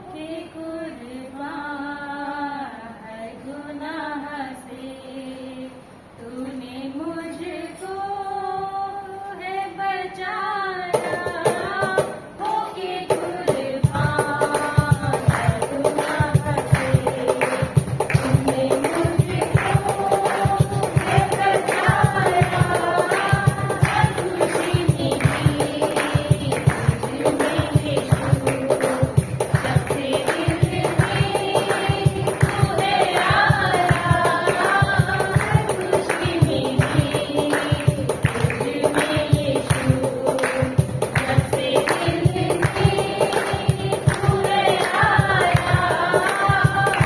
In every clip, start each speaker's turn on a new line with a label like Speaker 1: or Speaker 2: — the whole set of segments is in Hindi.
Speaker 1: के कुर्बान है गुनाह से, तूने मुझको है बचाया, होके कुर्बान है गुनाह से, तूने मुझको है बचाया, खुशी मिली तुझमें यीशु, जब से दिल में तू है आया, खुशी मिली तुझमें यीशु, जब से दिल में तू है आया,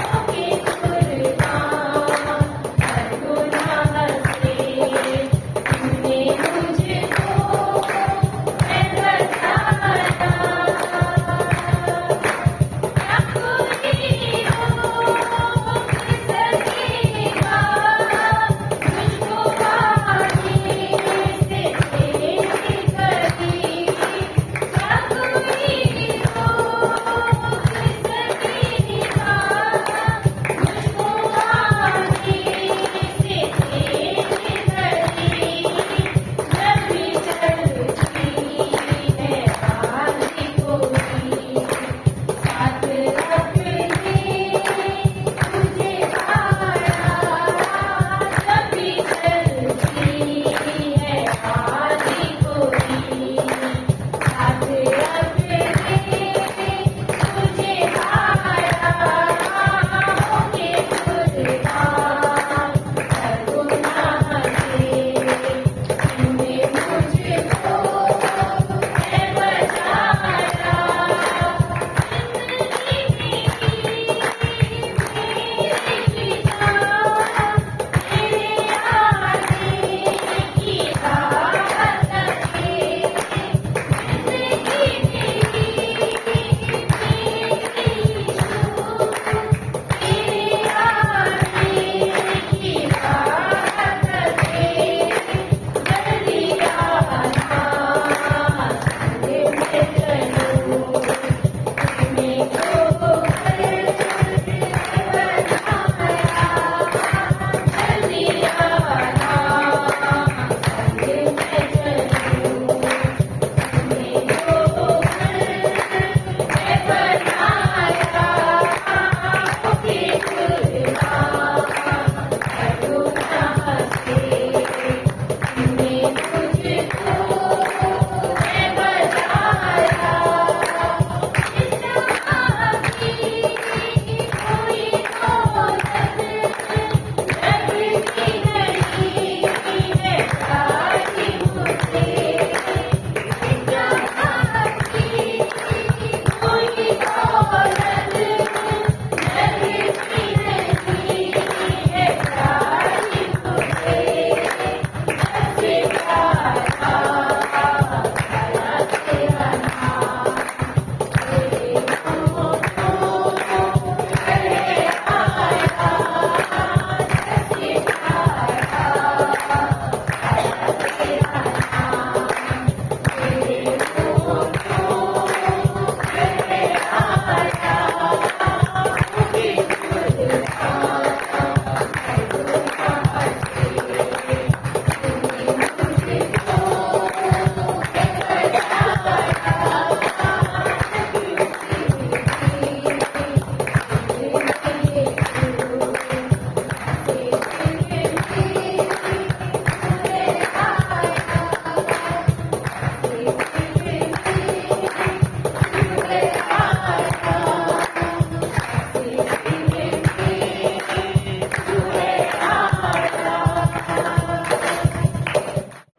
Speaker 1: होके कुर्बान हर गुनाह से, तूने मुझको है बचाया। क्या कोई रोक सकेगा मुझको आने से तेरी कभी? क्या कोई रोक सकेगा मुझको आने से तेरी कभी? जब भी चलती है आगे कोई, साथ अपने तुझे पाया, जब भी चलती है आगे कोई, साथ अपने तुझे पाया, होके कुर्बान हर गुनाह से, तूने मुझको है बचाया।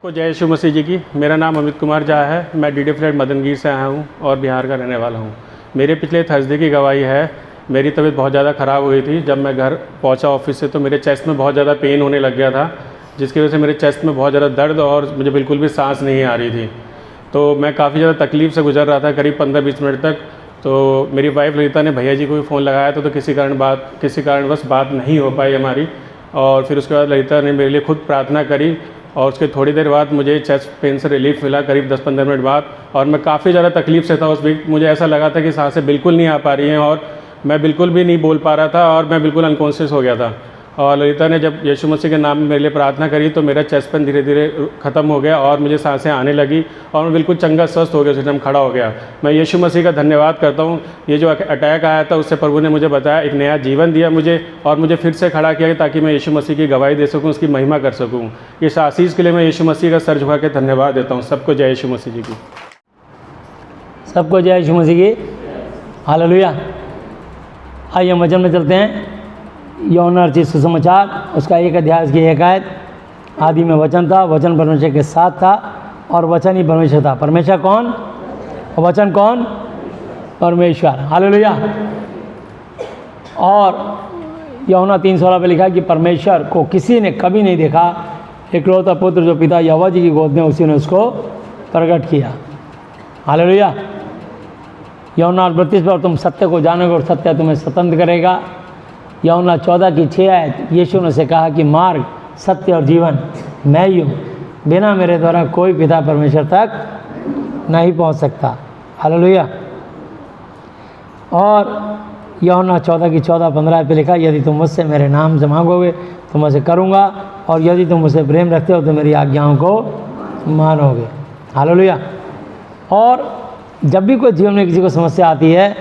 Speaker 2: को जय यीशु मसीह जी की। मेरा नाम अमित कुमार झा है। मैं डीडी फ्लैट मदनगीर से आया हूँ और बिहार का रहने वाला हूँ। मेरे पिछले थर्सडे की गवाही है। मेरी तबीयत बहुत ज़्यादा ख़राब हो गई थी। जब मैं घर पहुँचा ऑफिस से तो मेरे चेस्ट में बहुत ज़्यादा पेन होने लग गया था, जिसकी वजह से मेरे चेस्ट में बहुत ज़्यादा दर्द और मुझे बिल्कुल भी सांस नहीं आ रही थी। तो मैं काफ़ी ज़्यादा तकलीफ़ से गुजर रहा था करीब 15-20 मिनट तक। तो मेरी वाइफ ललिता ने भैया जी को भी फ़ोन लगाया तो किसी कारणवश बात नहीं हो पाई हमारी। और फिर उसके बाद ललिता ने मेरे लिए खुद प्रार्थना करी और उसके थोड़ी देर बाद मुझे चेस्ट पेन से रिलीफ मिला करीब 10-15 मिनट बाद, और मैं काफ़ी ज़्यादा तकलीफ़ से था उस वीक। मुझे ऐसा लगा था कि सांसें बिल्कुल नहीं आ पा रही हैं और मैं बिल्कुल भी नहीं बोल पा रहा था और मैं बिल्कुल अनकॉन्शियस हो गया था। और ललिता ने जब यीशु मसीह के नाम में मेरे लिए प्रार्थना करी तो मेरा चेस्ट पेन धीरे धीरे ख़त्म हो गया और मुझे सांसें आने लगी और मैं बिल्कुल चंगा स्वस्थ हो गया, उस टाइम खड़ा हो गया। मैं यीशु मसीह का धन्यवाद करता हूँ। ये जो अटैक आया था उससे प्रभु ने मुझे बताया, एक नया जीवन दिया मुझे और मुझे फिर से खड़ा किया ताकि मैं यीशु मसीह की गवाही दे सकूँ, उसकी महिमा कर सकूँ। इस आशीष के लिए मैं यीशु मसीह का सर झुका के धन्यवाद देता हूँ। सबको जय यीशु मसीह जी की।
Speaker 3: सबको जय यीशु मसीह की। हालेलुया। आइए हम वचन में चलते हैं। यूहन्ना रचित सुसमाचार उसका 1 अध्याय उसकी 1 आयत। आदि में वचन था, वचन परमेश्वर के साथ था और वचन ही परमेश्वर था। परमेश्वर कौन और वचन कौन? परमेश्वर। हालेलुया। और यूहन्ना 3:16 पे लिखा है कि परमेश्वर को किसी ने कभी नहीं देखा, इकलौता पुत्र जो पिता यहोवा जी की गोद में उसी ने उसको प्रकट किया। हालेलुया। यूहन्ना 32 पर तुम सत्य को जानोगे और सत्य तुम्हें स्वतंत्र करेगा। यूहन्ना 14 की 6 आयत। यीशु ने से कहा कि मार्ग, सत्य और जीवन मैं ही हूँ, बिना मेरे द्वारा कोई पिता परमेश्वर तक नहीं पहुँच सकता। हालेलुया। और यूहन्ना 14 की 14-15 पे लिखा, यदि तुम मुझसे मेरे नाम से मांगोगे तो मैं उसे करूँगा, और यदि तुम मुझसे प्रेम रखते हो तो मेरी आज्ञाओं को मानोगे। हालेलुया। और जब भी कोई जीवन में किसी को समस्या आती है,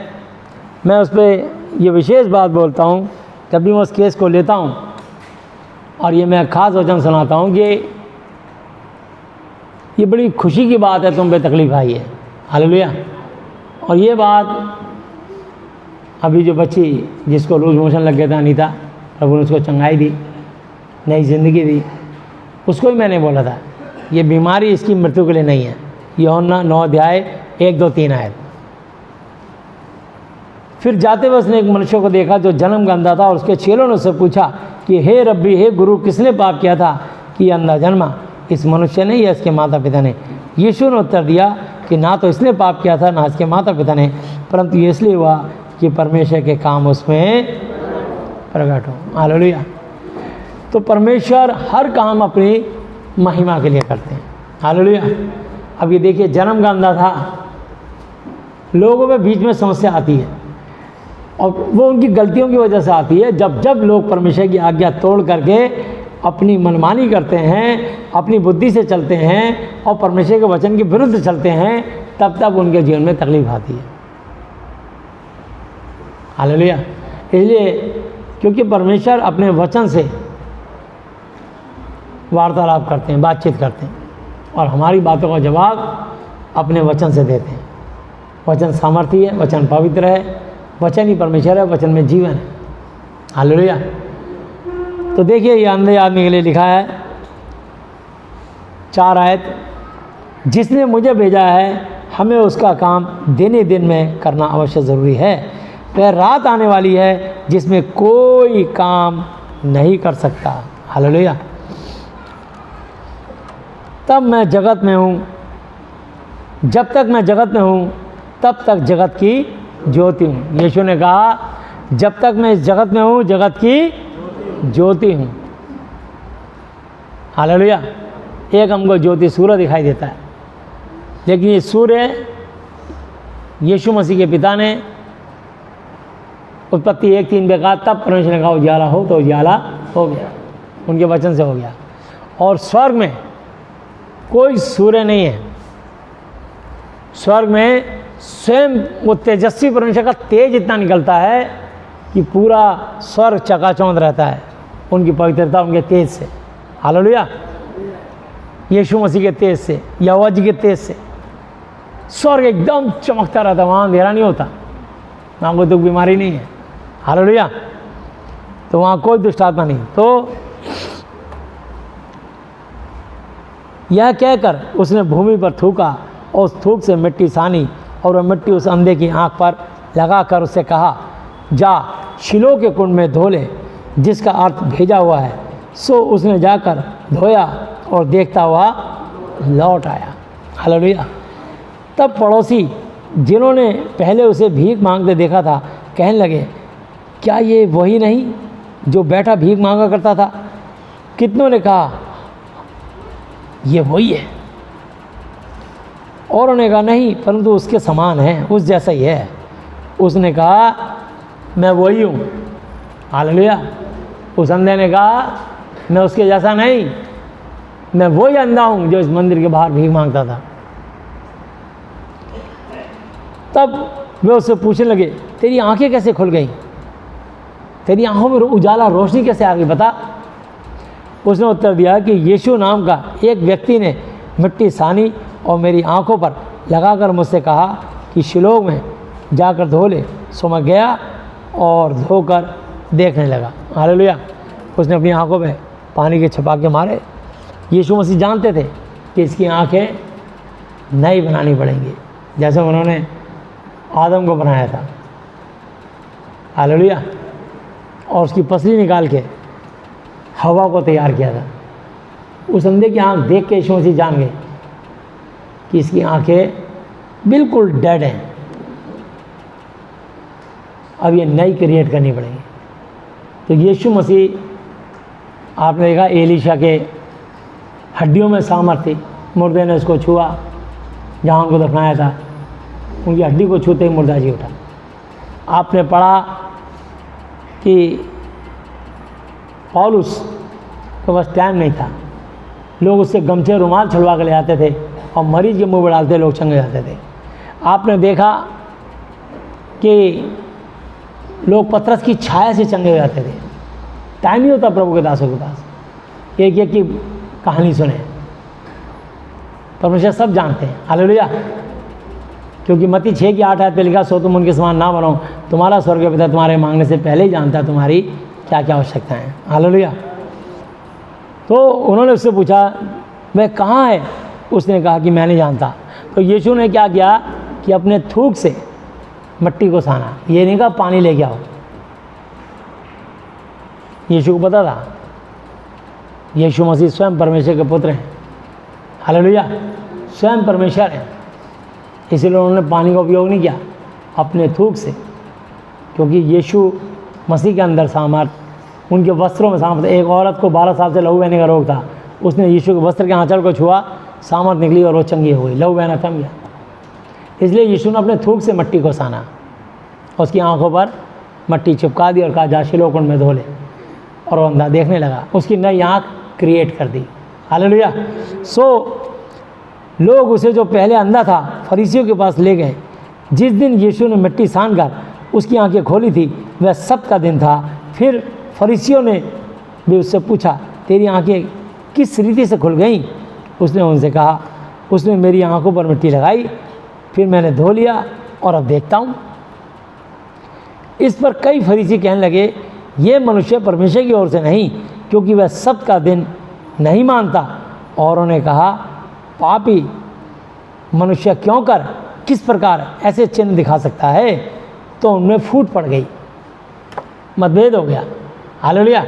Speaker 3: मैं उस पर ये विशेष बात बोलता हूँ। जब भी मैं उस केस को लेता हूँ और ये मैं खास वचन सुनाता हूँ कि ये बड़ी खुशी की बात है तुम पे तकलीफ आई है। हालेलुया। और ये बात अभी जो बच्ची जिसको लूज मोशन लग गया था, अनीता, प्रभु ने उसको चंगाई दी, नई ज़िंदगी दी, उसको ही मैंने बोला था ये बीमारी इसकी मृत्यु के लिए नहीं है। यूहन्ना 9 अध्याय 1-2-3 आयत। फिर जाते हुए उसने एक मनुष्य को देखा जो जन्म का अंधा था, और उसके चेलों ने उससे पूछा कि हे रब्बी, हे गुरु, किसने पाप किया था कि यह अंधा जन्मा, इस मनुष्य ने या इसके माता पिता ने? यीशु ने उत्तर दिया कि ना तो इसने पाप किया था ना इसके माता पिता ने, परंतु ये इसलिए हुआ कि परमेश्वर के काम उसमें प्रकट हो। हालेलुया। तो परमेश्वर हर काम अपनी महिमा के लिए करते हैं। हालेलुया। अब ये देखिए, जन्म का अंधा था, लोगों के बीच में समस्या आती है और वो उनकी गलतियों की वजह से आती है। जब जब लोग परमेश्वर की आज्ञा तोड़ करके अपनी मनमानी करते हैं, अपनी बुद्धि से चलते हैं और परमेश्वर के वचन के विरुद्ध चलते हैं, तब तब उनके जीवन में तकलीफ आती है। हालेलुया। इसलिए क्योंकि परमेश्वर अपने वचन से वार्तालाप करते हैं, बातचीत करते हैं, और हमारी बातों का जवाब अपने वचन से देते हैं। वचन सामर्थी है, वचन पवित्र है, वचन ही परमेश्वर है, वचन में जीवन है। हालेलुया। तो देखिए, ये अंधे आदमी के लिए लिखा है 4 आयत। जिसने मुझे भेजा है हमें उसका काम दिन दिन में करना अवश्य ज़रूरी है। वह रात आने वाली है जिसमें कोई काम नहीं कर सकता। हालेलुया। तब मैं जगत में हूँ, जब तक मैं जगत में हूँ तब तक जगत की ज्योति हूँ। यीशु ने कहा, जब तक मैं इस जगत में हूँ जगत की ज्योति हूँ। हालेलुया। एक हमको ज्योति सूर्य दिखाई देता है, लेकिन ये सूर्य यीशु मसीह के पिता ने उत्पत्ति 1:3 पे कहा, तब परमेश्वर ने कहा उजाला हो तो उजाला हो गया, उनके वचन से हो गया। और स्वर्ग में कोई सूर्य नहीं है। स्वर्ग में स्वयं वो तेजस्वी परमेश्वर का तेज इतना निकलता है कि पूरा स्वर्ग चकाचौंध रहता है उनकी पवित्रता, उनके तेज से। हालेलुया। यीशु मसीह के तेज से, यहोवा जी के तेज से स्वर्ग एकदम चमकता रहता है, वहाँ अंधेरा नहीं होता, वहाँ कोई दुख बीमारी नहीं है। हालेलुया। तो वहाँ कोई दुष्ट आत्मा नहीं। तो यह कहकर उसने भूमि पर थूका और उस थूक से मिट्टी सानी, और वह मिट्टी उस अंधे की आंख पर लगाकर उससे कहा, जा शिलो के कुंड में धो ले, जिसका अर्थ भेजा हुआ है। सो उसने जाकर धोया और देखता हुआ लौट आया। हालेलुया। तब पड़ोसी जिन्होंने पहले उसे भीख मांगते देखा था कहने लगे, क्या ये वही नहीं जो बैठा भीख मांगा करता था? कितनों ने कहा, ये वही है। और उन्होंने कहा नहीं, परंतु उसके समान है, उस जैसा ही है। उसने कहा मैं वही हूँ। हालेलुया। उस अंधे ने कहा मैं उसके जैसा नहीं, मैं वही अंधा हूँ जो इस मंदिर के बाहर भीख मांगता था। तब वे उससे पूछने लगे तेरी आंखें कैसे खुल गई, तेरी आंखों में उजाला रोशनी कैसे आ गई, बता। उसने उत्तर दिया कि यीशु नाम का एक व्यक्ति ने मिट्टी सानी और मेरी आंखों पर लगाकर मुझसे कहा कि शिलोह में जाकर धो ले। सो मैं गया और धोकर देखने लगा। हालेलुया। उसने अपनी आंखों में पानी के छपाके मारे। यीशु मसीह जानते थे कि इसकी आंखें नई बनानी पड़ेंगी, जैसे उन्होंने आदम को बनाया था। हालेलुया। और उसकी पसली निकाल के हवा को तैयार किया था। उस अंधे की आंख देख के यीशु मसीह जान गए कि इसकी आंखें बिल्कुल डेड हैं, अब ये नई क्रिएट करनी पड़ेगी। तो यीशु मसीह, आपने देखा एलीशा के हड्डियों में सामर्थ्य थी, मुर्दे ने उसको छुआ जहाँ उनको दफनाया था, उनकी हड्डी को छूते ही मुर्दा जी उठा। आपने पढ़ा कि पौलुस के पास टाइम नहीं था, लोग उससे गमछे रुमाल छुड़वा के ले आते थे और मरीज के मुंह पर डालते लोग चंगे जाते थे। आपने देखा कि लोग पतरस की छाया से चंगे हो जाते थे। टाइम ही होता प्रभु के दासों के पास, एक एक की कहानी सुने। परमेश्वर सब जानते हैं। हालेलुया। क्योंकि मत्ती 6:8 पे लिखा, सो तुम उनके समान ना बनो, तुम्हारा स्वर्गीय पिता तुम्हारे मांगने से पहले ही जानता है तुम्हारी क्या क्या आवश्यकता है। हालेलुया। तो उन्होंने उससे पूछा वह कहाँ है, उसने कहा कि मैं नहीं जानता। तो यीशु ने क्या किया कि अपने थूक से मिट्टी को साना। ये नहीं कहा पानी लेके आओ, यीशु को पता था यीशु मसीह स्वयं परमेश्वर के पुत्र हैं। हालेलुया। स्वयं परमेश्वर हैं, इसलिए उन्होंने पानी का उपयोग नहीं किया, अपने थूक से। क्योंकि यीशु मसीह के अंदर सामर्थ, उनके वस्त्रों में सामर्थ। एक औरत को 12 साल से लहू बहने का रोग था, उसने यीशु के वस्त्र के आंचल को छुआ, सामर्थ निकली और वो चंगी हो गई, लहू बहना थम गया। इसलिए यीशु ने अपने थूक से मिट्टी को साना, उसकी आंखों पर मिट्टी चिपका दी और कहा जा शिलोह कुंड में धो ले, और वो अंधा देखने लगा। उसकी नई आँख क्रिएट कर दी। हालेलुया। सो लोग उसे जो पहले अंधा था फरीसियों के पास ले गए। जिस दिन यीशु ने मिट्टी सान कर उसकी आंखें खोली थी वह सब्त का दिन था। फिर फरीसियों ने भी उससे पूछा तेरी आंखें किस रीति से खुल गईं? उसने उनसे कहा उसने मेरी आंखों पर मिट्टी लगाई, फिर मैंने धो लिया और अब देखता हूँ। इस पर कई फरीसी कहने लगे ये मनुष्य परमेश्वर की ओर से नहीं, क्योंकि वह सब्त का दिन नहीं मानता। और उन्होंने कहा पापी मनुष्य क्यों कर किस प्रकार ऐसे चिन्ह दिखा सकता है? तो उनमें फूट पड़ गई, मतभेद हो गया। हालेलुया।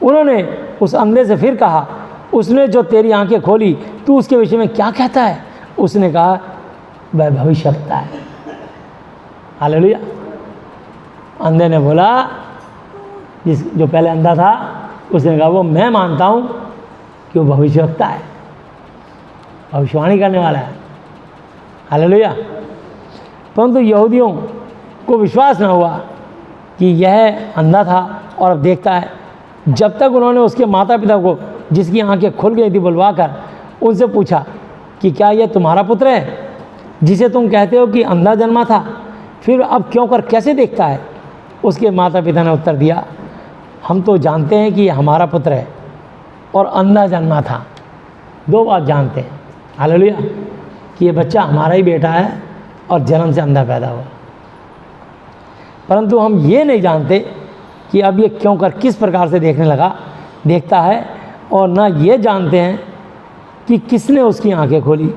Speaker 3: उन्होंने उस अंधे से फिर कहा उसने जो तेरी आंखें खोली तू उसके विषय में क्या कहता है? उसने कहा वह भविष्यवक्ता है। हालेलुया। अंधे ने बोला, जो पहले अंधा था उसने कहा वो मैं मानता हूँ कि वो भविष्यवक्ता है, भविष्यवाणी करने वाला है। हालेलुया। परंतु यहूदियों को विश्वास न हुआ कि यह अंधा था और अब देखता है, जब तक उन्होंने उसके माता पिता को जिसकी आंखें खुल गई थी बुलवाकर उनसे पूछा कि क्या यह तुम्हारा पुत्र है जिसे तुम कहते हो कि अंधा जन्मा था, फिर अब क्यों कर कैसे देखता है? उसके माता पिता ने उत्तर दिया हम तो जानते हैं कि यह हमारा पुत्र है और अंधा जन्मा था। दो बात जानते हैं। हालेलुया। कि ये बच्चा हमारा ही बेटा है और जन्म से अंधा पैदा हुआ, परंतु हम ये नहीं जानते कि अब ये क्यों कर किस प्रकार से देखता है, और ना ये जानते हैं कि किसने उसकी आंखें खोली।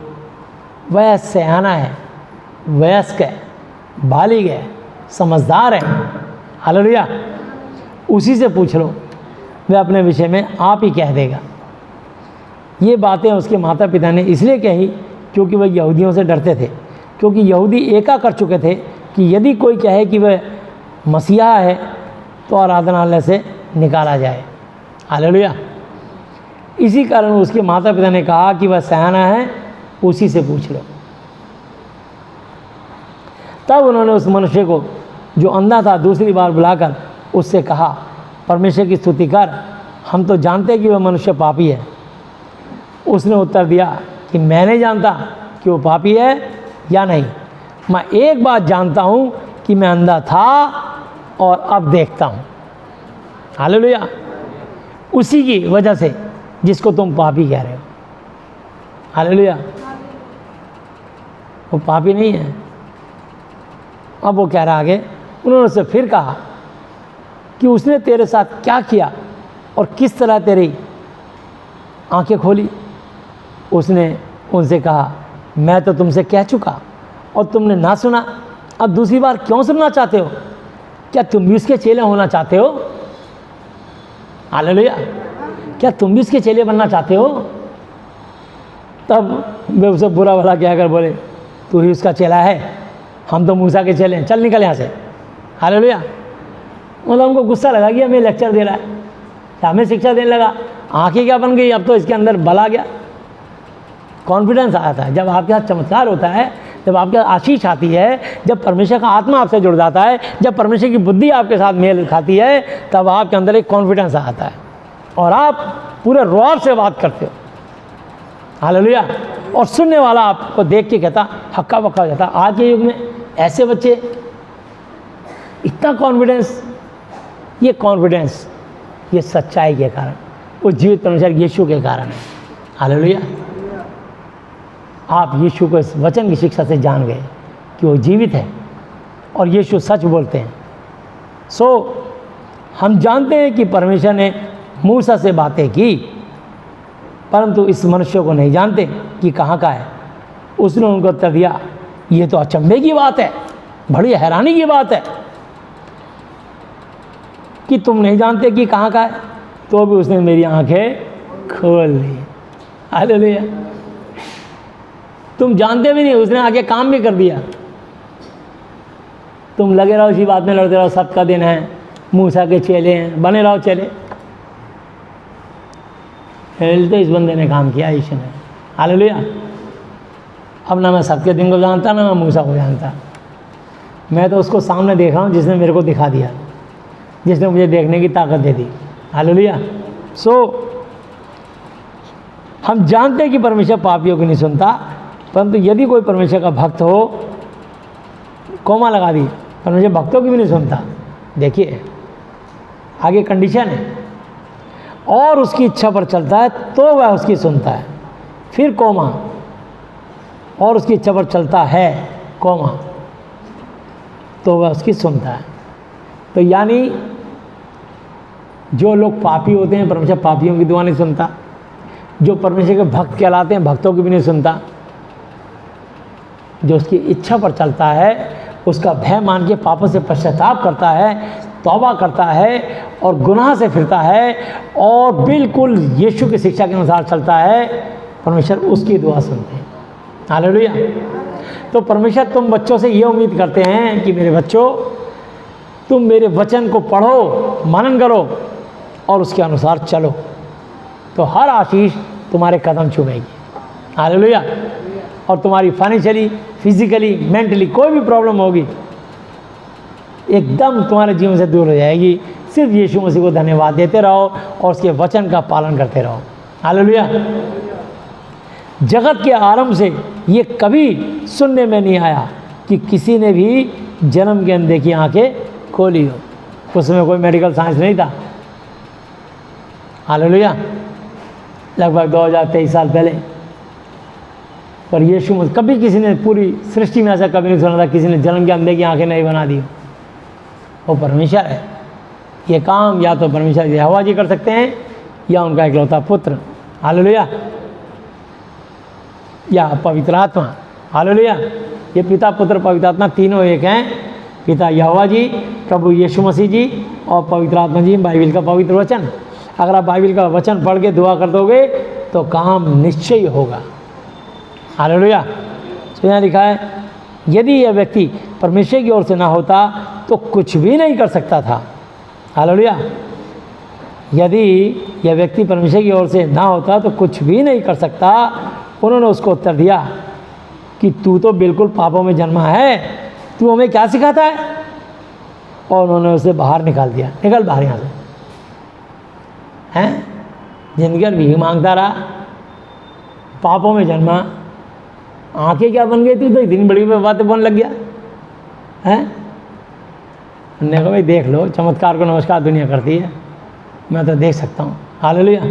Speaker 3: वह सयाना है, वयस्क है, बालिग है, समझदार है। हालेलुया। उसी से पूछ लो, वह अपने विषय में आप ही कह देगा। ये बातें उसके माता पिता ने इसलिए कही क्योंकि वह यहूदियों से डरते थे, क्योंकि यहूदी एका कर चुके थे कि यदि कोई कहे कि वह मसीहा है तो आराधनालय से निकाला जाए। हालेलुया। इसी कारण उसके माता पिता ने कहा कि वह सयाना है, उसी से पूछ लो। तब उन्होंने उस मनुष्य को जो अंधा था दूसरी बार बुलाकर उससे कहा, परमेश्वर की स्तुति कर, हम तो जानते हैं कि वह मनुष्य पापी है। उसने उत्तर दिया कि मैं नहीं जानता कि वो पापी है या नहीं, मैं एक बात जानता हूँ कि मैं अंधा था और अब देखता हूँ। हालेलुया। उसी की वजह से जिसको तुम पापी कह रहे हो। हालेलुया। वो पापी नहीं है। अब वो कह रहा आगे, उन्होंने उससे फिर कहा कि उसने तेरे साथ क्या किया और किस तरह तेरी आंखें खोली। उसने उनसे कहा, मैं तो तुमसे कह चुका और तुमने ना सुना, अब दूसरी बार क्यों सुनना चाहते हो? क्या तुम भी उसके चेले होना चाहते हो? हालेलुया। क्या तुम भी उसके चेले बनना चाहते हो? तब वे उसे बुरा भला कहकर बोले, तू ही उसका चेला है, हम तो मूसा के चेले हैं, चल निकल यहाँ से। हालेलुया। मतलब उनको गुस्सा लगा कि हमें लेक्चर दे रहा है, हमें शिक्षा देने लगा। आंखें क्या बन गई, अब तो इसके अंदर बल आ गया, कॉन्फिडेंस आता है। जब आपके साथ चमत्कार होता है, जब आपके साथ आशीष आती है, जब परमेश्वर का आत्मा आपसे जुड़ जाता है, जब परमेश्वर की बुद्धि आपके साथ मेल खाती है, तब आपके अंदर एक कॉन्फिडेंस आता है और आप पूरे रौब से बात करते हो। हालेलुया। और सुनने वाला आपको देख के कहता, हक्का बक्का कहता। आज के युग में ऐसे बच्चे, इतना कॉन्फिडेंस, ये कॉन्फिडेंस ये सच्चाई के कारण, वो जीवित परमेश्वर यीशु के कारण है। हालेलुया। आप यीशु को इस वचन की शिक्षा से जान गए कि वो जीवित है और यीशु सच बोलते हैं। हम जानते हैं कि परमेश्वर ने मूसा से बातें की, परंतु इस मनुष्य को नहीं जानते कि कहाँ का है। उसने उनको उत्तर दिया, ये तो अचंभे की बात है, बड़ी हैरानी की बात है कि तुम नहीं जानते कि कहाँ का है, तो भी उसने मेरी आंखें खोल ली। हालेलुया। तुम जानते भी नहीं, उसने आगे काम भी कर दिया। तुम लगे रहो इसी बात में, लड़ते रहो, सबका दिन है, मूसा के चेले हैं, बने रहो चेले। तो इस बंदे ने काम किया, ईश्वर ने। हालेलुया। अब ना मैं सबके दिन को जानता, ना मैं मूसा को जानता, मैं तो उसको सामने देख रहा हूँ जिसने मेरे को दिखा दिया, जिसने मुझे देखने की ताकत दे दी। हालेलुया। हम जानते हैं कि परमेश्वर पापियों को नहीं सुनता, परंतु यदि कोई परमेश्वर का भक्त हो, कोमा लगा दी, परमेश्वर भक्तों की भी नहीं सुनता। देखिए आगे कंडीशन है, और उसकी इच्छा पर चलता है तो वह उसकी सुनता है। फिर कोमा, और उसकी इच्छा पर चलता है, कोमा, तो वह उसकी सुनता है। तो यानी जो लोग पापी होते हैं, परमेश्वर पापियों की दुआ नहीं सुनता। जो परमेश्वर के भक्त कहलाते हैं, भक्तों की भी नहीं सुनता। जो उसकी इच्छा पर चलता है, उसका भय मान के पापों से पश्चाताप करता है, तौबा करता है और गुनाह से फिरता है और बिल्कुल यीशु की शिक्षा के अनुसार चलता है, परमेश्वर उसकी दुआ सुनते हैं। हालेलुया। तो परमेश्वर तुम बच्चों से ये उम्मीद करते हैं कि मेरे बच्चों, तुम मेरे वचन को पढ़ो, मनन करो और उसके अनुसार चलो, तो हर आशीष तुम्हारे कदम चूमेगी। हालेलुया। और तुम्हारी फाइनेंशियली, फिजिकली, मेंटली कोई भी प्रॉब्लम होगी, एकदम तुम्हारे जीवन से दूर हो जाएगी। सिर्फ यीशु मसीह को धन्यवाद देते रहो और उसके वचन का पालन करते रहो। हालेलुया। जगत के आरंभ से ये कभी सुनने में नहीं आया कि किसी ने भी जन्म के अंधे की आंखें खोली हो। उसमें कोई मेडिकल साइंस नहीं था। हालेलुया। लगभग 2023 साल पहले। पर यीशु मसीह, कभी किसी ने पूरी सृष्टि में ऐसा कभी नहीं सुना था किसी ने जन्म के अंधे की आंखें नहीं बना दी। वो परमेश्वर है। ये काम या तो परमेश्वर यहोवा जी कर सकते हैं या उनका इकलौता पुत्र, हालेलुया, या पवित्र आत्मा। हालेलुया। ये पिता, पुत्र, पवित्र आत्मा तीनों एक हैं। पिता यहोवा जी, प्रभु यीशु मसीह जी और पवित्र आत्मा जी, बाइबिल का पवित्र वचन। अगर आप बाइबिल का वचन पढ़ के दुआ कर दोगे तो काम निश्चय होगा। हालेलुया। तो यहाँ लिखा है, यदि यह व्यक्ति परमेश्वर की ओर से ना होता तो कुछ भी नहीं कर सकता था। हालेलुया। यदि यह व्यक्ति परमेश्वर की ओर से ना होता तो कुछ भी नहीं कर सकता। उन्होंने उसको उत्तर दिया कि तू तो बिल्कुल पापों में जन्मा है, तू हमें क्या सिखाता है? और उन्होंने उसे बाहर निकाल दिया, निकल बाहर यहाँ से। हैं, जिंदगी भर भीख मांगता रहा, पापों में जन्मा, आंखें क्या बन गई थी तो इतनी बड़ी बातें बोलने लग गया हैं। उन्होंने कहा भाई देख लो, चमत्कार को नमस्कार दुनिया करती है, मैं तो देख सकता हूँ। हालेलुया।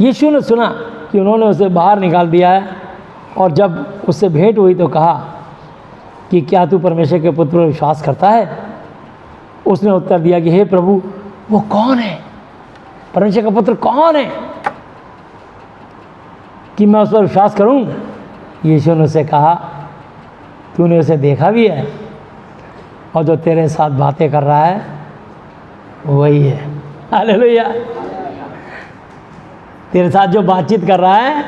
Speaker 3: यीशु ने सुना कि उन्होंने उसे बाहर निकाल दिया है, और जब उससे भेंट हुई तो कहा कि क्या तू परमेश्वर के पुत्र पर विश्वास करता है? उसने उत्तर दिया कि हे प्रभु, वो कौन है? परमेश्वर का पुत्र कौन है कि मैं उस पर विश्वास करूं? यीशु ने उसे कहा, तूने उसे देखा भी है, और जो तेरे साथ बातें कर रहा है वही है। हालेलुया। तेरे साथ जो बातचीत कर रहा है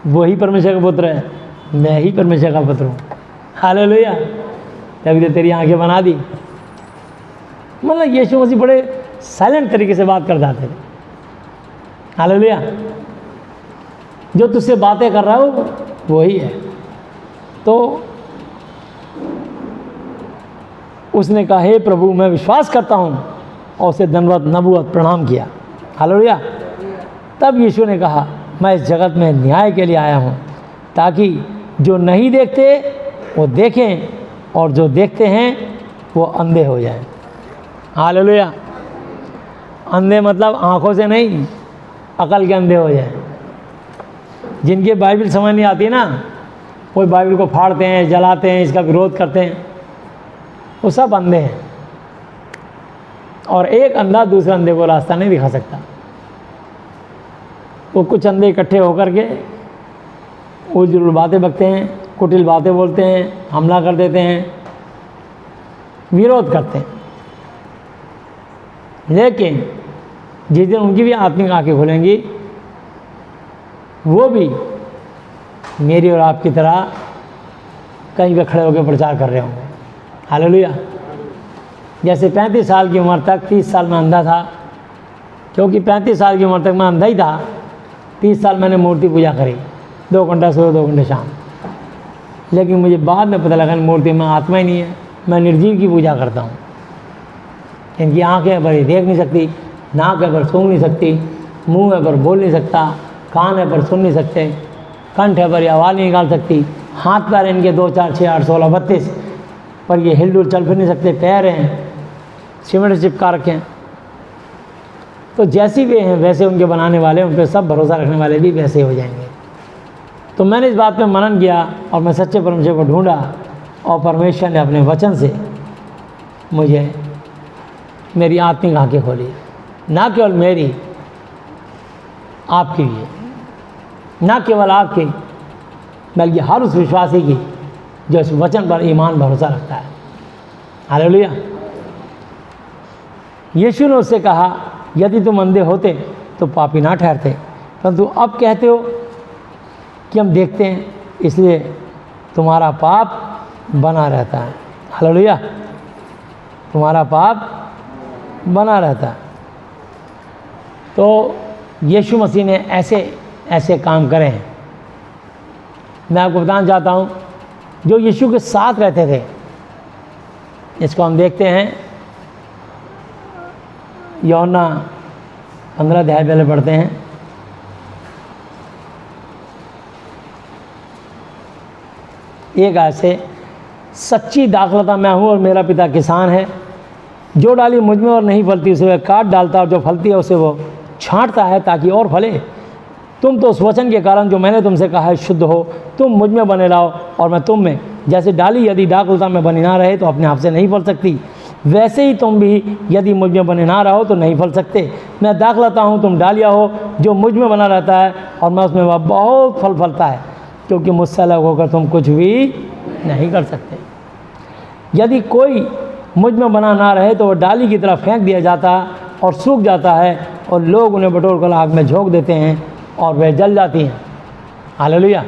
Speaker 3: वही परमेश्वर का पुत्र है, मैं ही परमेश्वर का पुत्र हूँ। हालेलुया। तभी तो तेरी आंखें बना दी। मतलब यीशु मसीह बड़े साइलेंट तरीके से बात कर जाते थे। हालेलुया। जो तुझसे बातें कर रहा हो वही है। तो उसने कहा, हे प्रभु, मैं विश्वास करता हूँ, और उसे दंडवत नबूवत प्रणाम किया। हालेलुया। तब यीशु ने कहा, मैं इस जगत में न्याय के लिए आया हूँ, ताकि जो नहीं देखते वो देखें, और जो देखते हैं वो अंधे हो जाएं। हालेलुया। अंधे मतलब आँखों से नहीं, अकल के अंधे हो जाएं। जिनके बाइबल समझ नहीं आती ना, वो बाइबल को फाड़ते हैं, जलाते हैं, इसका विरोध करते हैं, वो सब अंधे हैं। और एक अंधा दूसरे अंधे को रास्ता नहीं दिखा सकता। वो कुछ अंधे इकट्ठे होकर के उजल बातें बकते हैं, कुटिल बातें बोलते हैं, हमला कर देते हैं, विरोध करते हैं। लेकिन जिस दिन उनकी भी आत्मिक आंखें खुलेंगी, वो भी मेरी और आपकी तरह कहीं पे खड़े होकर प्रचार कर रहे होंगे। हालेलुया। जैसे 35 साल की उम्र तक 30 साल में अंधा था, क्योंकि 35 साल की उम्र तक मैं अंधा ही था। 30 साल मैंने मूर्ति पूजा करी, 2 घंटा सुबह 2 घंटे शाम। लेकिन मुझे बाद में पता लगा मूर्ति में आत्मा ही नहीं है, मैं निर्जीव की पूजा करता हूँ। इनकी आँखें है पर ये देख नहीं सकती, नाक है पर सूंघ नहीं सकती, मुंह है पर बोल नहीं सकता, कान है पर सुन नहीं सकते, कंठ है पर ये आवाज़ नहीं निकाल सकती, हाथ पैर इनके 2 4 6 8 16 32 पर ये हिलडुल चल फिर नहीं सकते, पैर हैं सीमेंट से चिपका रखे हैं। तो जैसी वे हैं वैसे उनके बनाने वाले, उन पर सब भरोसा रखने वाले भी वैसे हो जाएंगे। तो मैंने इस बात पे मनन किया, और मैं सच्चे परमेश्वर को ढूंढा, और परमेश्वर ने अपने वचन से मुझे मेरी आत्मिक आंखें खोली। ना केवल मेरी, आपकी भी, ना केवल आपकी, बल्कि हर उस विश्वासी की जो इस वचन पर ईमान भरोसा रखता है। हालेलुया। यीशु ने उससे कहा, यदि तुम अंधे होते तो पापी ना ठहरते, परंतु अब कहते हो कि हम देखते हैं, इसलिए तुम्हारा पाप बना रहता है। हालेलुया। तुम्हारा पाप बना रहता है। तो यीशु मसीह ने ऐसे ऐसे काम करे हैं। मैं आपको बताना चाहता हूँ, जो यीशु के साथ रहते थे, इसको हम देखते हैं यूहन्ना 15 अध्याय पहले पढ़ते हैं। एक ऐसे, सच्ची दाखलता मैं हूँ और मेरा पिता किसान है, जो डाली मुझ में और नहीं फलती उसे वह काट डालता, और जो फलती है उसे वो छांटता है ताकि और फले। तुम तो उस वचन के कारण जो मैंने तुमसे कहा है शुद्ध हो। तुम मुझ में बने रहो और मैं तुम में। जैसे डाली यदि दाखलता में बनी ना रहे तो अपने आप से नहीं फल सकती, वैसे ही तुम भी यदि मुझ में बने ना रहो तो नहीं फल सकते। मैं दाखलता हूँ, तुम डालिया हो। जो मुझ में बना रहता है और मैं उसमें, वह बहुत फल फलता है, क्योंकि मुझसे अलग होकर तुम कुछ भी नहीं कर सकते। यदि कोई मुझ में बना ना रहे तो वह डाली की तरह फेंक दिया जाता और सूख जाता है, और लोग उन्हें बटोर कर आग में झोंक देते हैं और वह जल जाती हैं। हालेलुया।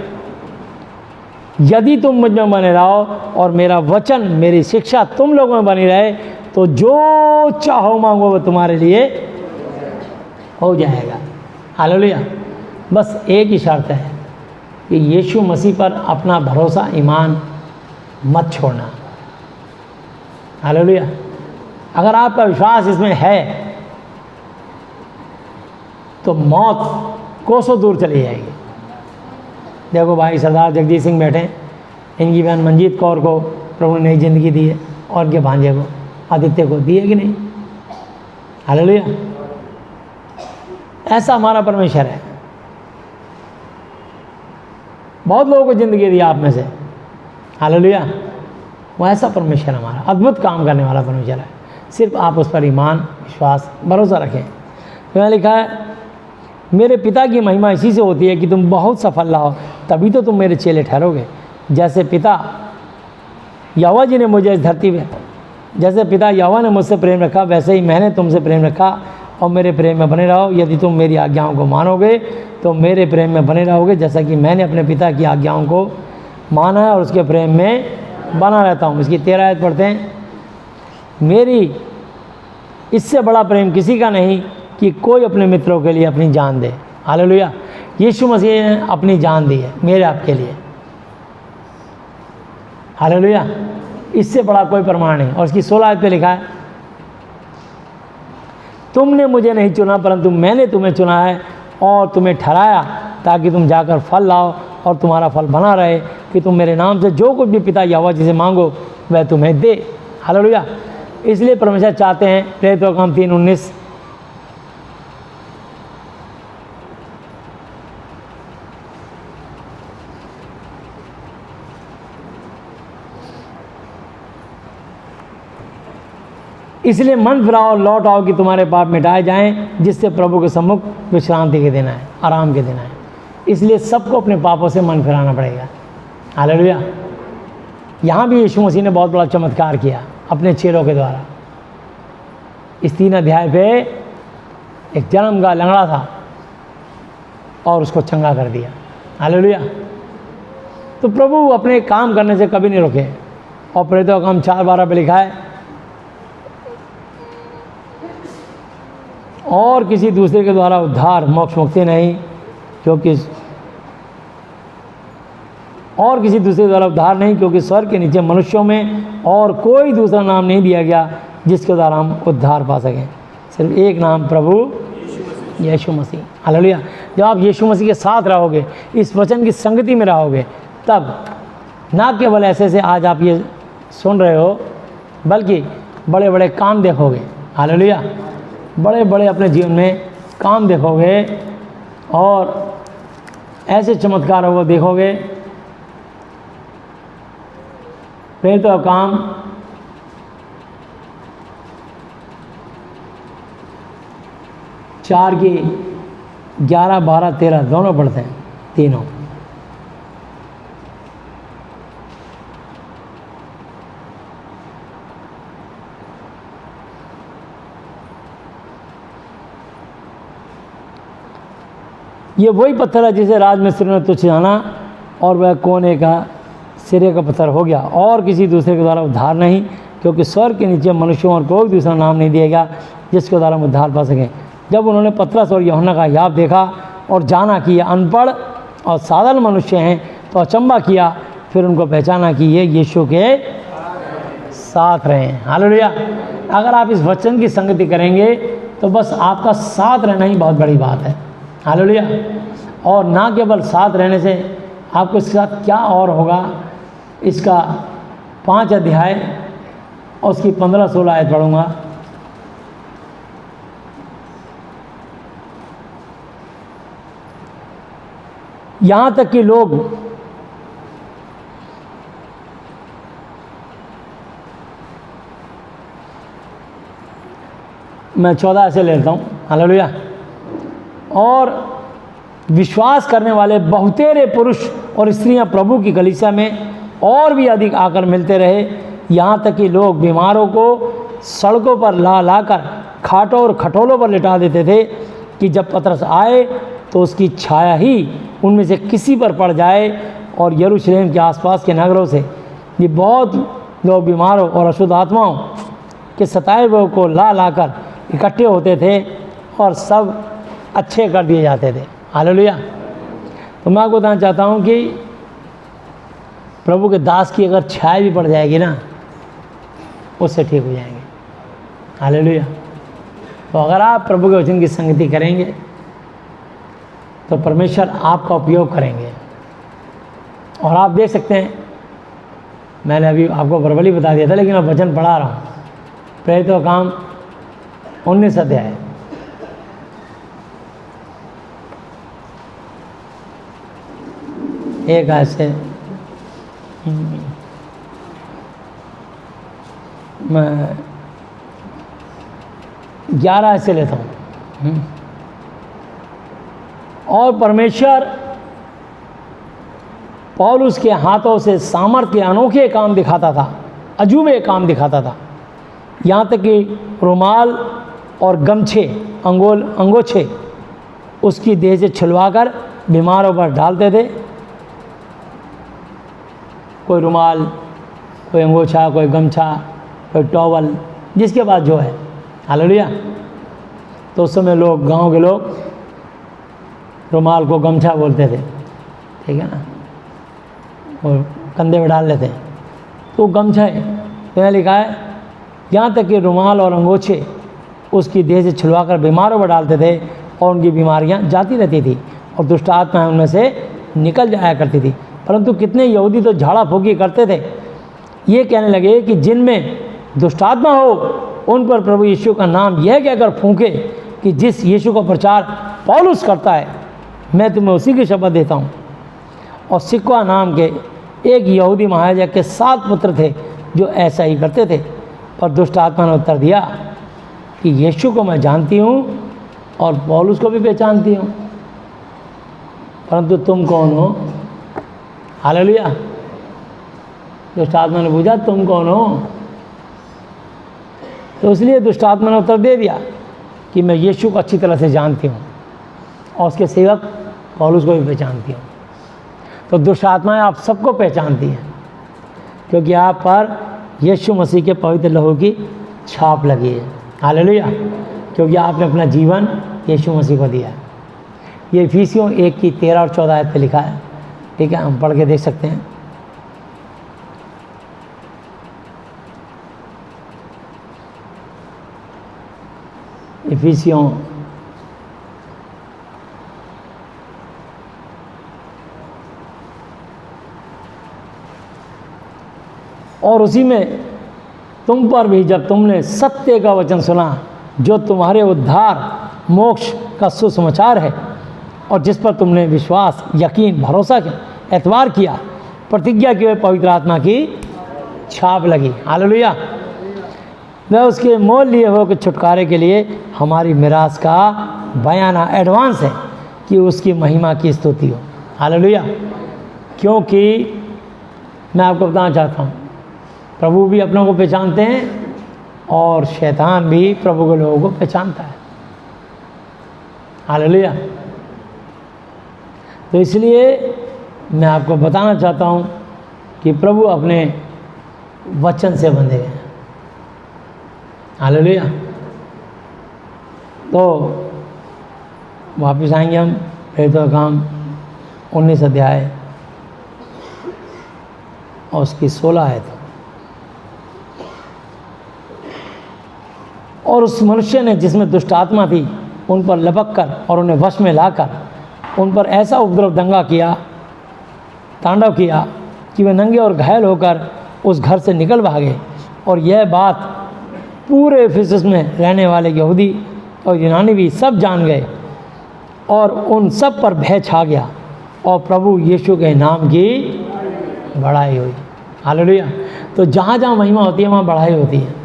Speaker 3: यदि तुम मुझ में बने रहो और मेरा वचन, मेरी शिक्षा तुम लोगों में बनी रहे, तो जो चाहो मांगो वो तुम्हारे लिए हो जाएगा। हालेलुया। बस एक ही शर्त है कि यीशु मसीह पर अपना भरोसा ईमान मत छोड़ना। हालेलुया। अगर आपका विश्वास इसमें है तो मौत कोसों दूर चली जाएगी। देखो भाई सरदार जगजीत सिंह बैठे, इनकी बहन मंजीत कौर को प्रभु ने नई जिंदगी दी है, और इनके भांजे को आदित्य को दी है कि नहीं? हालेलुया। ऐसा हमारा परमेश्वर है। बहुत लोगों को ज़िंदगी दी आप में से। हालेलुया। वो ऐसा परमेश्वर हमारा अद्भुत काम करने वाला परमेश्वर है। सिर्फ आप उस पर ईमान, विश्वास, भरोसा रखें। तो यहाँ लिखा है, मेरे पिता की महिमा इसी से होती है कि तुम बहुत सफल रहो, तभी तो तुम मेरे चेले ठहरोगे। जैसे पिता यहोवा जी ने मुझे इस धरती में, जैसे पिता यहोवा ने मुझसे प्रेम रखा, वैसे ही मैंने तुमसे प्रेम रखा, और मेरे प्रेम में बने रहो। यदि तुम मेरी आज्ञाओं को मानोगे तो मेरे प्रेम में बने रहोगे, जैसा कि मैंने अपने पिता की आज्ञाओं को माना है और उसके प्रेम में बना रहता हूँ। इसकी 13 आयत पढ़ते हैं। मेरी इससे बड़ा प्रेम किसी का नहीं कि कोई अपने मित्रों के लिए अपनी जान दे। हालेलुया। यीशु मसीह ने अपनी जान दी है मेरे आपके लिए। हालेलुया। इससे बड़ा कोई प्रमाण नहीं। और इसकी 16 आयत पे लिखा है, तुमने मुझे नहीं चुना परंतु मैंने तुम्हें चुना है और तुम्हें ठहराया ताकि तुम जाकर फल लाओ और तुम्हारा फल बना रहे, कि तुम मेरे नाम से जो कुछ भी पिता यहोवा जी से मांगो वह तुम्हें दे। हालेलुया। इसलिए परमेश्वर चाहते हैं, प्रेरित काम 3:19, इसलिए मन फिराओ, लौट आओ कि तुम्हारे पाप मिटाए जाएं, जिससे प्रभु के सम्मुख विश्रांति के दिन है, आराम के दिन है। इसलिए सबको अपने पापों से मन फिराना पड़ेगा। हालेलुया। यहाँ भी यीशु मसीह ने बहुत बड़ा चमत्कार किया अपने चेलों के द्वारा। इस 3 अध्याय पे एक जन्म का लंगड़ा था और उसको चंगा कर दिया। हालेलुया। तो प्रभु अपने काम करने से कभी नहीं रुके। और प्रेरितों का काम 4:12 पे लिखा है, और किसी दूसरे के द्वारा उद्धार मोक्ष मुक्ति नहीं, क्योंकि और किसी दूसरे के द्वारा उद्धार नहीं, क्योंकि स्वर्ग के नीचे मनुष्यों में और कोई दूसरा नाम नहीं दिया गया जिसके द्वारा हम उद्धार पा सकें। सिर्फ एक नाम, प्रभु यीशु मसीह। हालेलुया। जब आप यीशु मसीह के साथ रहोगे, इस वचन की संगति में रहोगे, तब ना केवल ऐसे से आज आप ये सुन रहे हो, बल्कि बड़े बड़े काम देखोगे। हालेलुया। बड़े बड़े अपने जीवन में काम देखोगे और ऐसे चमत्कार वो देखोगे। प्रेरित का काम 4 की 11, 12, 13 दोनों पढ़ते हैं, तीनों। ये वही पत्थर है जिसे राजमिस्त्री ने तुच्छ जाना और वह कोने का सिरे का पत्थर हो गया, और किसी दूसरे के द्वारा उद्धार नहीं, क्योंकि स्वर्ग के नीचे मनुष्यों और कोई दूसरा नाम नहीं दिया गया जिसके द्वारा हम उद्धार पा सकें। जब उन्होंने पतरस और यूहन्ना का हियाव देखा और जाना कि ये अनपढ़ और साधारण मनुष्य हैं, तो अचंभा किया। फिर उनको पहचाना कि ये यीशु के साथ रहे हैं। हालेलुया। अगर आप इस वचन की संगति करेंगे तो बस आपका साथ रहना ही बहुत बड़ी बात है। हालेलुया। और ना केवल साथ रहने से आपको इसके साथ क्या और होगा, इसका 5 अध्याय और उसकी 15-16 आयत पढ़ूंगा। यहाँ तक कि लोग मैं 14 से लेता हूँ। हालेलुया। और विश्वास करने वाले बहुतेरे पुरुष और स्त्रियां प्रभु की कलीसिया में और भी अधिक आकर मिलते रहे, यहाँ तक कि लोग बीमारों को सड़कों पर ला लाकर खाटों और खटोलों पर लिटा देते थे कि जब पतरस आए तो उसकी छाया ही उनमें से किसी पर पड़ जाए। और यरूशलेम के आसपास के नगरों से ये बहुत लोग बीमारों और अशुद्ध आत्माओं के सताए हुए को ला लाकर इकट्ठे होते थे, और सब अच्छे कर दिए जाते थे। हालेलुया। तो मैं आपको बताना चाहता हूँ कि प्रभु के दास की अगर छाया भी पड़ जाएगी ना, उससे ठीक हो जाएंगे। हालेलुया। तो अगर आप प्रभु के वचन की संगति करेंगे तो परमेश्वर आपका उपयोग करेंगे। और आप देख सकते हैं, मैंने अभी आपको वर्बली बता दिया था, लेकिन अब वचन पढ़ा रहा हूँ। प्रेरितों का काम 19 अध्याय, एक ऐसे मैं 11 ऐसे लेता हूँ। और परमेश्वर पौलुस के हाथों से सामर्थ्य के अनोखे काम दिखाता था, अजूबे काम दिखाता था। यहाँ तक कि रुमाल और गमछे, अंगोछे उसकी देह से छुलवाकर बीमारों पर डालते थे। कोई रुमाल, कोई अंगोछा, कोई गमछा, कोई टॉवल, जिसके पास जो है। हालेलुया। तो उस समय लोग, गांव के लोग रुमाल को गमछा बोलते थे, ठीक है ना, और कंधे में डाल लेते हैं, तो गमछा है। तो यहाँ लिखा है, यहाँ तक कि रुमाल और अंगोछे उसकी देह से छुलवा कर बीमारों पर डालते थे और उनकी बीमारियाँ जाती रहती थी और दुष्ट आत्माएँ उनमें से निकल जाया करती थी। परंतु कितने यहूदी तो झाड़ा फूकी करते थे, ये कहने लगे कि जिनमें दुष्ट आत्मा हो उन पर प्रभु यीशु का नाम यह कहकर फूंके कि जिस यीशु का प्रचार पौलुस करता है, मैं तुम्हें उसी की शपथ देता हूँ। और सिक्वा नाम के एक यहूदी महायाजक के 7 पुत्र थे जो ऐसा ही करते थे। पर दुष्ट आत्मा ने उत्तर दिया कि यीशु को मैं जानती हूँ और पौलुस को भी पहचानती हूँ, परंतु तुम कौन हो? हालेलुया। दुष्ट आत्मा ने पूछा, तुम कौन हो? तो इसलिए दुष्ट आत्मा ने उत्तर दे दिया कि मैं यीशु को अच्छी तरह से जानती हूँ और उसके सेवक पौलुस को भी पहचानती हूँ। तो दुष्ट आत्माएं आप सबको पहचानती हैं, क्योंकि आप पर यीशु मसीह के पवित्र लहू की छाप लगी है। हालेलुया। क्योंकि आपने अपना जीवन यीशु मसीह को दिया है। ये इफिसियों 1 की 13 और 14 आयत पे लिखा है, ठीक है, हम पढ़ के देख सकते हैं। इफिसियों और उसी में तुम पर भी जब तुमने सत्य का वचन सुना जो तुम्हारे उद्धार मोक्ष का सुसमाचार है और जिस पर तुमने विश्वास, यकीन, भरोसा किया, एतबार किया, प्रतिज्ञा की हुए पवित्र आत्मा की छाप लगी। हालेलुया। वह उसके मोल लिए हुए के छुटकारे के लिए हमारी मिरास का बयाना एडवांस है कि उसकी महिमा की स्तुति हो। हालेलुया। क्योंकि मैं आपको बताना चाहता हूँ, प्रभु भी अपनों को पहचानते हैं और शैतान भी प्रभु के लोगों को पहचानता है। हालेलुया। तो इसलिए मैं आपको बताना चाहता हूँ कि प्रभु अपने वचन से बंधे हैं। हालेलुया। तो वापस आएंगे हम प्रेरितों का काम 19 अध्याय और उसकी 16 आयत। और उस मनुष्य ने जिसमें दुष्ट आत्मा थी उन पर लपक कर और उन्हें वश में लाकर उन पर ऐसा उपद्रव दंगा किया, तांडव किया कि वे नंगे और घायल होकर उस घर से निकल भागे। और यह बात पूरे इफिसस में रहने वाले यहूदी और यूनानी भी सब जान गए और उन सब पर भय छा गया और प्रभु यीशु के नाम की बढ़ाई हुई। हालेलुया। तो जहाँ जहाँ महिमा होती है वहाँ बढ़ाई होती है।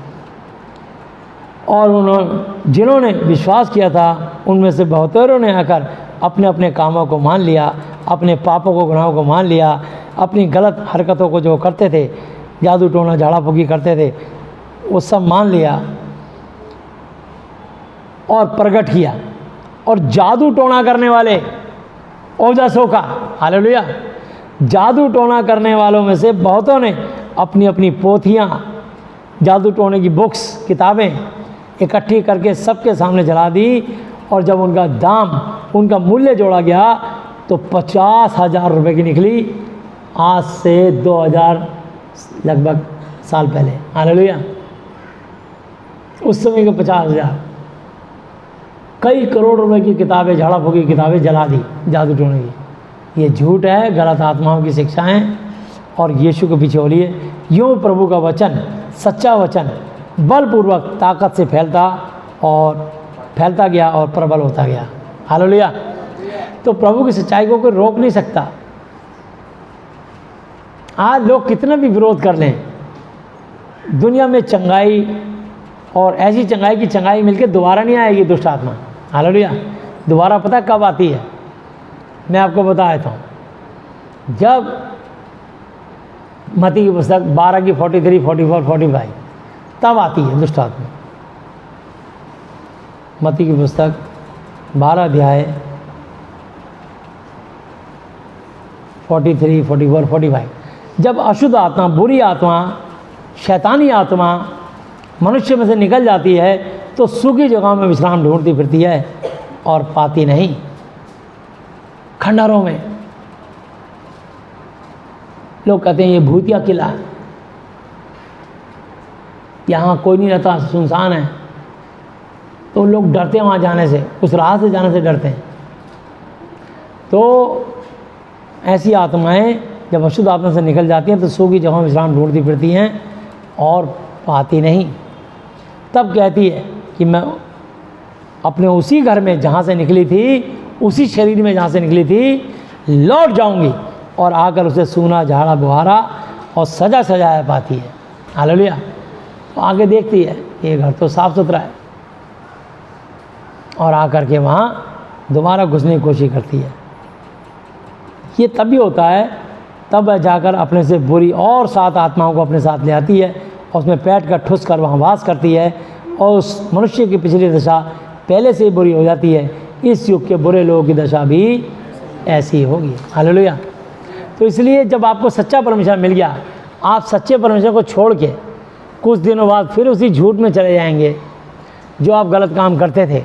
Speaker 3: और उन्होंने जिन्होंने विश्वास किया था उनमें से बहुतेरों ने आकर अपने अपने कामों को मान लिया, अपने पापों को, गुनाहों को मान लिया, अपनी गलत हरकतों को जो करते थे, जादू टोना झाड़ा फूकी करते थे, वो सब मान लिया और प्रकट किया। और जादू टोना करने वाले ओजसों का, हालेलुया, जादू टोना करने वालों में से बहुतों ने अपनी अपनी पोथियाँ, जादू टोने की बुक्स, किताबें इकट्ठी करके सबके सामने जला दी और जब उनका दाम, उनका मूल्य जोड़ा गया तो 50,000 रुपये की निकली, आज से 2000 लगभग साल पहले। हालेलुया। उस समय के 50,000, कई करोड़ रुपए की किताबें, झाड़ा फूकी किताबें जला दी जादू टोने की। ये झूठ है, गलत आत्माओं की शिक्षाएं, और यीशु के पीछे हो लिए। यूँ प्रभु का वचन, सच्चा वचन बलपूर्वक ताकत से फैलता गया और प्रबल होता गया। हालेलुया। तो प्रभु की सच्चाई को कोई रोक नहीं सकता। आज लोग कितना भी विरोध कर लें, दुनिया में चंगाई, और ऐसी चंगाई की चंगाई मिलकर दोबारा नहीं आएगी दुष्ट आत्मा। हालेलुया। दोबारा पता कब आती है? मैं आपको बता देता हूँ। जब मत्ती की पुस्तक 12 की 43, 44, 45 तब आती है दुष्ट आत्मा। मत्ती की पुस्तक 12 अध्याय 43, 44, 45, जब अशुद्ध आत्मा, बुरी आत्मा, शैतानी आत्मा मनुष्य में से निकल जाती है तो सूखी जगहों में विश्राम ढूंढती फिरती है और पाती नहीं। खंडहरों में लोग कहते हैं ये भूतिया किला है, यहाँ कोई नहीं रहता, सुनसान है, तो लोग डरते हैं वहाँ जाने से, उस राह से जाने से डरते हैं। तो ऐसी आत्माएं जब अशुद्ध आत्मा से निकल जाती हैं तो सूखी जगहों में विश्राम ढूंढती फिरती हैं और पाती नहीं। तब कहती है कि मैं अपने उसी घर में जहाँ से निकली थी, उसी शरीर में जहाँ से निकली थी, लौट जाऊंगी और आकर उसे सूना, झाड़ा बुहारा और सजा सजाया पाती है। हालेलुया। तो आगे देखती है कि ये घर तो साफ़ सुथरा है, और आकर के वहाँ दोबारा घुसने की कोशिश करती है। ये तभी होता है, तब जाकर अपने से बुरी और 7 आत्माओं को अपने साथ ले आती है और उसमें पैठ कर ठुस कर वहाँ वास करती है, और उस मनुष्य की पिछली दशा पहले से ही बुरी हो जाती है। इस युग के बुरे लोगों की दशा भी ऐसी होगी। हालेलुया। तो इसलिए जब आपको सच्चा परमेश्वर मिल गया, आप सच्चे परमेश्वर को छोड़ के कुछ दिनों बाद फिर उसी झूठ में चले जाएंगे जो आप गलत काम करते थे,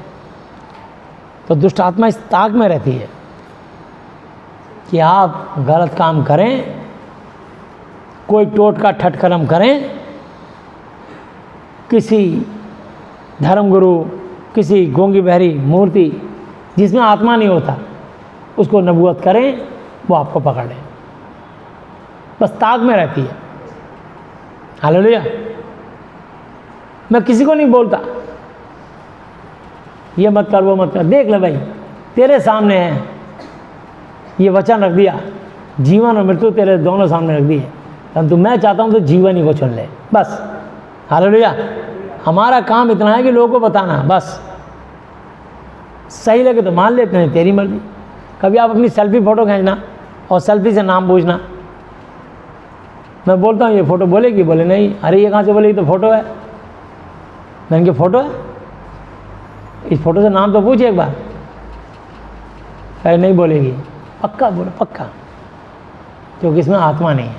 Speaker 3: तो दुष्ट आत्मा इस ताक में रहती है कि आप गलत काम करें, कोई टोटका ठटकरम करें, किसी धर्मगुरु, किसी गोंगी बहरी मूर्ति जिसमें आत्मा नहीं होता उसको नबूवत करें, वो आपको पकड़ लें। बस ताक में रहती है। हालेलुया। मैं किसी को नहीं बोलता ये मत कर, वो मत कर, देख ले भाई, तेरे सामने है, ये वचन रख दिया, जीवन और मृत्यु तेरे दोनों सामने रख दिए, परंतु मैं चाहता हूँ तो जीवन ही को चुन ले बस। हालेलुया। हमारा काम इतना है कि लोगों को बताना, बस सही लगे तो मान लेते हैं, तेरी मर्जी। कभी आप अपनी सेल्फी फ़ोटो खींचना और सेल्फी से नाम पूछना, मैं बोलता हूँ ये फ़ोटो बोलेगी, बोले नहीं, अरे ये कहाँ से बोलेगी, तो फ़ोटो है। मैंने कहा फ़ोटो है, इस फ़ोटो से नाम तो पूछे एक बार, कहे नहीं बोलेगी। पक्का बोलो, पक्का, क्योंकि इसमें आत्मा नहीं है।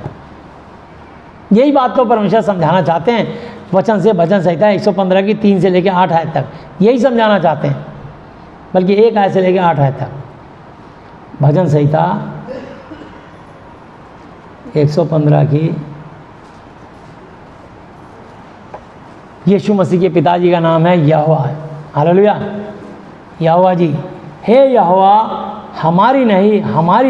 Speaker 3: यही बात तो परमेश्वर समझाना चाहते हैं वचन से। भजन संहिता 115 की 3 से लेकर 8 आयत तक यही समझाना चाहते हैं, बल्कि 1 आयत से लेकर 8 आयत तक। भजन संहिता 115 की, यीशु मसीह के पिताजी का नाम है यहोवा। हालेलुया। यहोवा जी, हे यहोवा, हमारी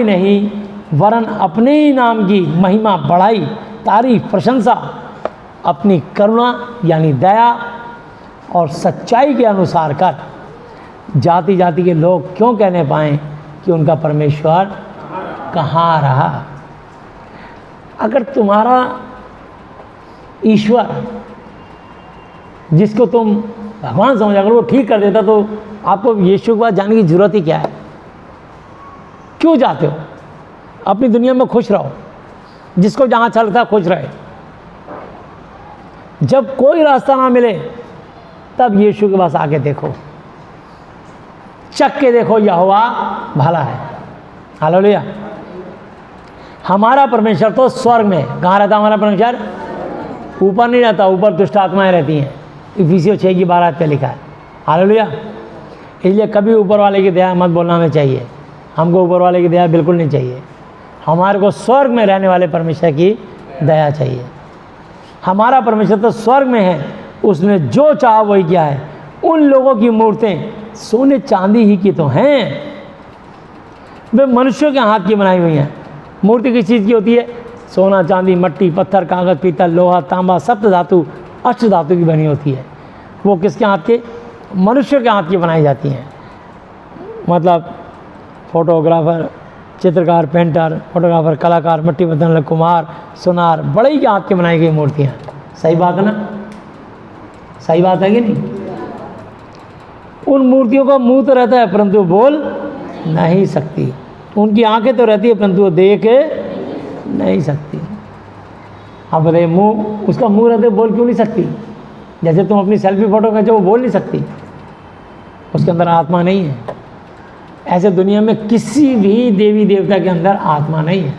Speaker 3: नहीं वरन अपने ही नाम की महिमा, बढ़ाई, तारीफ, प्रशंसा अपनी करुणा यानी दया और सच्चाई के अनुसार कर, जाति जाति के लोग क्यों कहने पाएँ कि उनका परमेश्वर कहाँ रहा। अगर तुम्हारा ईश्वर जिसको तुम भगवान समझ, अगर वो ठीक कर देता तो आपको यीशु के पास जाने की ज़रूरत ही क्या है? क्यों जाते हो? अपनी दुनिया में खुश रहो, जिसको जहाँ अच्छा लगता है खुश रहे। जब कोई रास्ता ना मिले तब यीशु के पास आके देखो, चख के देखो, यहोवा भला है। हालेलुया। हमारा परमेश्वर तो स्वर्ग में, कहाँ रहता हमारा परमेश्वर? ऊपर नहीं रहता, ऊपर दुष्ट आत्माएं रहती हैं। इफिसियों 6 की 12 पे लिखा है। हालेलुया। इसलिए कभी ऊपर वाले की दया मत बोलना हमें चाहिए। हमको ऊपर वाले की दया बिल्कुल नहीं चाहिए। हमारे को स्वर्ग में रहने वाले परमेश्वर की दया चाहिए। हमारा परमेश्वर तो स्वर्ग में है, उसने जो चाहा वही किया है। उन लोगों की मूर्तें सोने चांदी ही की तो हैं, वे मनुष्यों के हाथ की बनाई हुई हैं। मूर्ति किस चीज़ की होती है? सोना, चांदी, मट्टी, पत्थर, कागज, पीतल, लोहा, तांबा, सप्त धातु, अष्ट धातु की बनी होती है। वो किसके हाथ के? मनुष्य के हाथ की बनाई जाती हैं। मतलब फोटोग्राफर, चित्रकार, पेंटर, फोटोग्राफर, कलाकार, मिट्टी बर्तन, कुम्हार, सुनार, बड़े ही के हाथ की बनाई गई मूर्तियाँ। सही बात है ना? सही बात है कि नहीं? उन मूर्तियों का मुंह तो रहता है परंतु बोल नहीं सकती। उनकी आंखें तो रहती है परंतु वो देख नहीं सकती। आप बताइए, मुंह, उसका मुंह रहते बोल क्यों नहीं सकती? जैसे तुम अपनी सेल्फी फोटो खींचो, वो बोल नहीं सकती, उसके अंदर आत्मा नहीं है। ऐसे दुनिया में किसी भी देवी देवता के अंदर आत्मा नहीं है।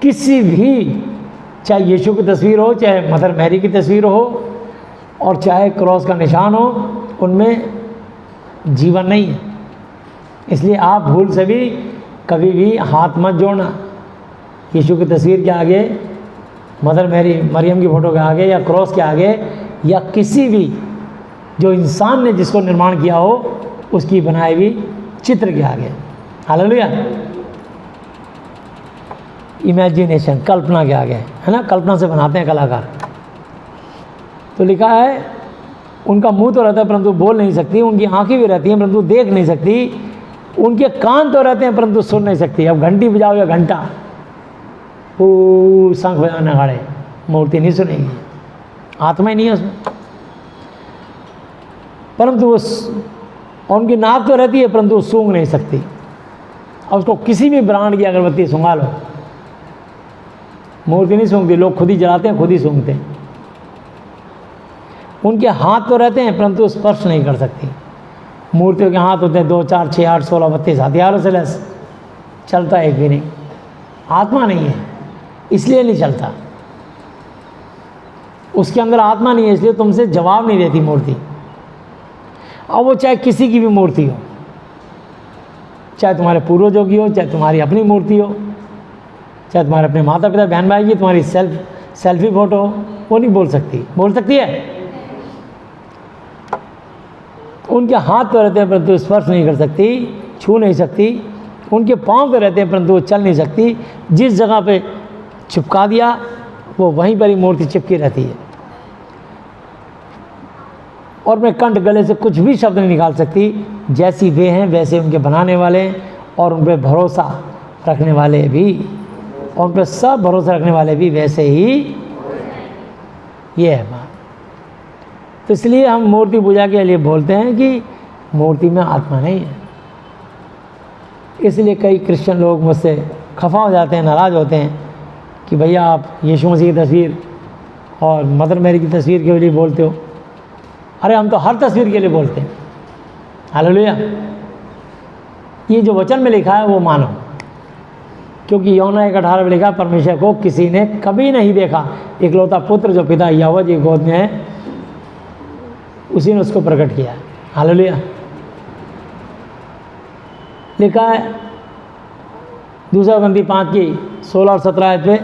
Speaker 3: किसी भी, चाहे यीशु की तस्वीर हो, चाहे मदर मैरी की तस्वीर हो, और चाहे क्रॉस का निशान हो, उनमें जीवन नहीं है। इसलिए आप भूल से भी कभी भी हाथ मत जोड़ना यीशु की तस्वीर के आगे, मदर मैरी मरियम की फ़ोटो के आगे, या क्रॉस के आगे, या किसी भी जो इंसान ने जिसको निर्माण किया हो उसकी बनाई हुई चित्र के आगे। हालेलुया। इमेजिनेशन, कल्पना के आगे, है ना? कल्पना से बनाते हैं कलाकार। तो लिखा है उनका मुंह तो रहता है परंतु बोल नहीं सकती, उनकी आंखें भी रहती हैं परंतु देख नहीं सकती, उनके कान तो रहते हैं परंतु सुन नहीं सकती। अब घंटी बजाओ या घंटा, वो शंख बजाने वाले, मूर्ति नहीं सुनेगी, आत्मा ही नहीं है उसमें। परंतु वो, और उनकी नाक तो रहती है परंतु वो सूंघ नहीं सकती। अब उसको किसी भी ब्रांड की अगरबत्ती सूंघा लो, मूर्ति नहीं सूंघती, लोग खुद ही जलाते हैं, खुद ही सूंघते हैं। उनके हाथ तो रहते हैं परंतु स्पर्श नहीं कर सकती। मूर्तियों के हाथ होते हैं 2, 4, 6, 8, 16, 32 हथियारों से लैस, चलता एक भी नहीं। आत्मा नहीं है इसलिए नहीं चलता, उसके अंदर आत्मा नहीं है इसलिए तुमसे जवाब नहीं देती मूर्ति। अब वो चाहे किसी की भी मूर्ति हो, चाहे तुम्हारे पूर्वजों की हो, चाहे तुम्हारी अपनी मूर्ति हो, चाहे तुम्हारे अपने माता पिता बहन भाई की तुम्हारी सेल्फी फोटो हो, वो नहीं बोल सकती। बोल सकती है? उनके हाथ तो रहते हैं परंतु स्पर्श नहीं कर सकती, छू नहीं सकती। उनके पांव तो रहते हैं परंतु वो चल नहीं सकती। जिस जगह पे चिपका दिया वो वहीं पर ही मूर्ति चिपकी रहती है। और अपने कंठ गले से कुछ भी शब्द नहीं निकाल सकती। जैसी वे हैं वैसे उनके बनाने वाले, और उन पर भरोसा रखने वाले भी, और उन पर सब भरोसा रखने वाले भी वैसे ही। ये है बात। तो इसलिए हम मूर्ति पूजा के लिए बोलते हैं कि मूर्ति में आत्मा नहीं है। इसलिए कई क्रिश्चियन लोग मुझसे खफा हो जाते हैं, नाराज़ होते हैं कि भैया आप यीशु मसीह की तस्वीर और मदर मैरी की तस्वीर के लिए बोलते हो। अरे हम तो हर तस्वीर के लिए बोलते हैं। हालेलुया। ये जो वचन में लिखा है वो मानो, क्योंकि यूहन्ना 1:18 में लिखा, परमेश्वर को किसी ने कभी नहीं देखा, इकलौता पुत्र जो पिता यहोवा जी गोद में है उसी ने उसको प्रकट किया। हालेलुया। लिखा है 2 Corinthians 5 की 16 और 17 आयत पे,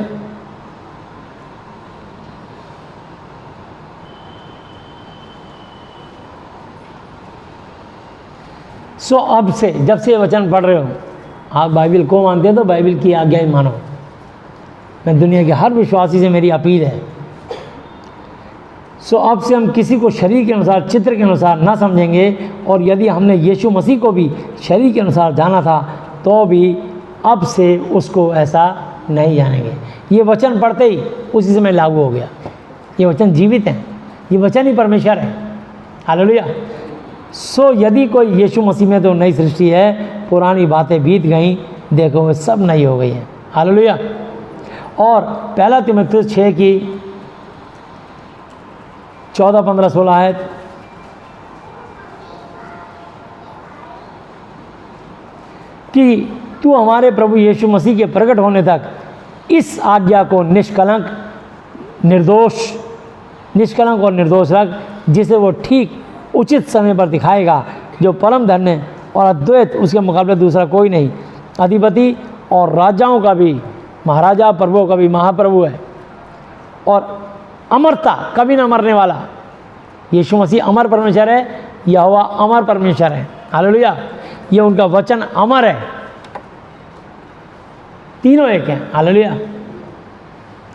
Speaker 3: सो अब से, जब से ये वचन पढ़ रहे हो, आप बाइबल को मानते हैं तो बाइबल की आज्ञा ही मानो। मैं दुनिया के हर विश्वासी से मेरी अपील है। सो अब से हम किसी को शरीर के अनुसार, चित्र के अनुसार ना समझेंगे, और यदि हमने यीशु मसीह को भी शरीर के अनुसार जाना था तो भी अब से उसको ऐसा नहीं जानेंगे। ये वचन पढ़ते ही उसी समय लागू हो गया। ये वचन जीवित हैं, ये वचन ही परमेश्वर है। हालेलुया। सो यदि कोई यीशु मसीह में तो नई सृष्टि है, पुरानी बातें बीत गई, देखो वे सब नई हो गई हैं। हालेलुया। और 1 तीमुथियुस 6 की 14, 15, 16 आयत, कि तू हमारे प्रभु यीशु मसीह के प्रकट होने तक इस आज्ञा को निष्कलंक और निर्दोष रख, जिसे वो ठीक उचित समय पर दिखाएगा, जो परम धन्य और अद्वैत, उसके मुकाबले दूसरा कोई नहीं। अधिपति और राजाओं का भी महाराजा, प्रभुओं का भी महाप्रभु है, और अमरता, कभी ना मरने वाला यीशु मसीह अमर परमेश्वर है, यहोवा अमर परमेश्वर है। हालेलुया। ये उनका वचन अमर है, तीनों एक हैं। हालेलुया।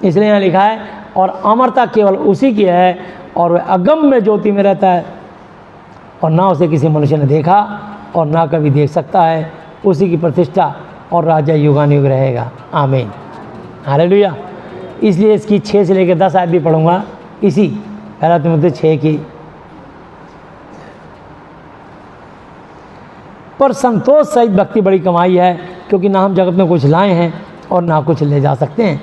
Speaker 3: इसलिए यहाँ लिखा है, और अमरता केवल उसी की है, और वह अगम्य ज्योति में रहता है, और ना उसे किसी मनुष्य ने देखा और ना कभी देख सकता है। उसी की प्रतिष्ठा और राजा युगानुयुग रहेगा। आमीन। हालेलुया। इसलिए इसकी 6 से लेकर 10 आयत भी पढ़ूंगा, इसी पहला तिमुथी 6 की। पर संतोष सहित भक्ति बड़ी कमाई है, क्योंकि ना हम जगत में कुछ लाए हैं और ना कुछ ले जा सकते हैं,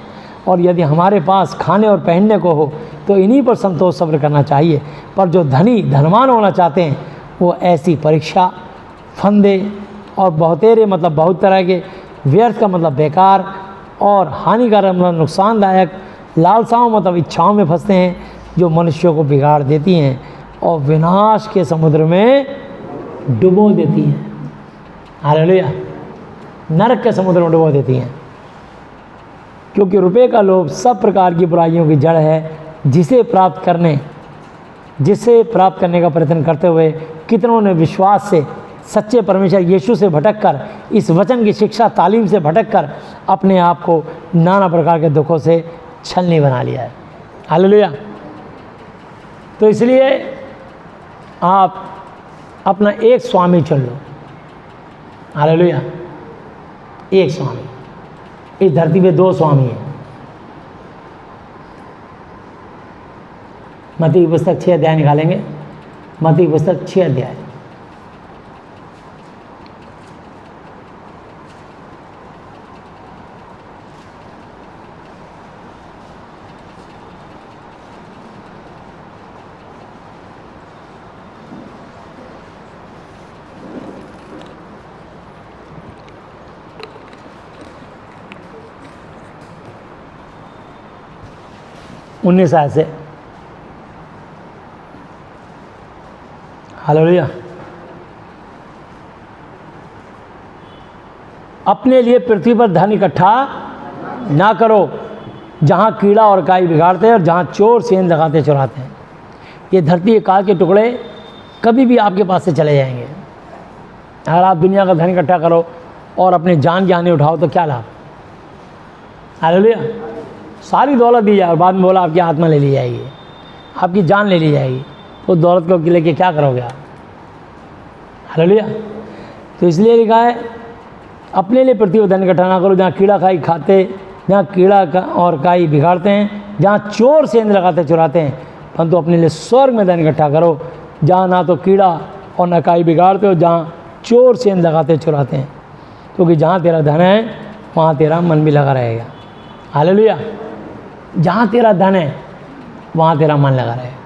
Speaker 3: और यदि हमारे पास खाने और पहनने को हो तो इन्हीं पर संतोष सब्र करना चाहिए। पर जो धनी धनवान होना चाहते हैं, वो ऐसी परीक्षा, फंदे और बहुतेरे मतलब बहुत तरह के, व्यर्थ का मतलब बेकार, और हानिकारक मतलब नुकसानदायक लालसाओं मतलब इच्छाओं में फंसते हैं, जो मनुष्यों को बिगाड़ देती हैं और विनाश के समुद्र में डुबो देती हैं। हालेलुया। नरक के समुद्र में डुबो देती हैं। क्योंकि रुपये का लोभ सब प्रकार की बुराइयों की जड़ है, जिसे प्राप्त करने का प्रयत्न करते हुए कितनों ने विश्वास से सच्चे परमेश्वर यीशु से भटककर, इस वचन की शिक्षा तालीम से भटककर अपने आप को नाना प्रकार के दुखों से छलनी बना लिया है। हालेलुया। तो इसलिए आप अपना एक स्वामी चुन लो। हालेलुया। एक स्वामी। इस धरती पे 2 स्वामी हैं। मत्ती की पुस्तक 6 अध्याय निकालेंगे। मत्ती की पुस्तक 6 अध्याय। उन्नीस आयत से। हालेलुया। अपने लिए पृथ्वी पर धन इकट्ठा ना करो, जहाँ कीड़ा और काई बिगाड़ते हैं और जहाँ चोर सेंध लगाते चुराते हैं। ये धरती काल के टुकड़े कभी भी आपके पास से चले जाएंगे। अगर आप दुनिया का धन इकट्ठा करो और अपने जान की हानि उठाओ तो क्या लाभ। हालेलुया। सारी दौलत दी जाए और बाद में बोला आपकी आत्मा ले ली जाएगी, आपकी जान ले ली जाएगी, तो दौलत को लेके क्या करोगे आप। हालेलुया। तो इसलिए लिखा है, अपने लिए पृथ्वी पर धन इकट्ठा ना करो, जहाँ कीड़ा काई खाते, जहाँ कीड़ा और काई बिगाड़ते हैं, जहाँ चोर सेंध लगाते चुराते हैं, परंतु अपने लिए स्वर्ग में धन इकट्ठा करो, जहाँ ना तो कीड़ा और ना काई बिगाड़ते हो, जहाँ चोर सेंध लगाते चुराते हैं। क्योंकि जहाँ तेरा धन है वहाँ तेरा मन भी लगा रहेगा। हालेलुया। जहाँ तेरा धन है वहाँ तेरा मन लगा रहेगा।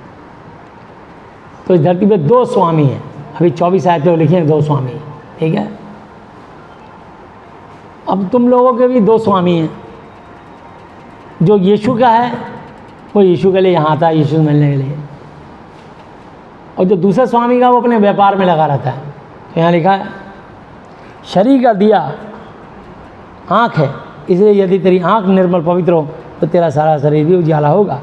Speaker 3: तो इस धरती पे 2 स्वामी हैं। अभी 24 आयत में लिखे हैं 2 स्वामी। ठीक है। अब तुम लोगों के भी 2 स्वामी हैं। जो यीशु का है वो यीशु के लिए यहाँ आता है, यीशु से मिलने के लिए, और जो दूसरा स्वामी का वो अपने व्यापार में लगा रहता है। तो यहाँ लिखा है, शरीर का दिया आँख है, इसलिए यदि तेरी आँख निर्मल पवित्र हो तो तेरा सारा शरीर भी उजाला होगा,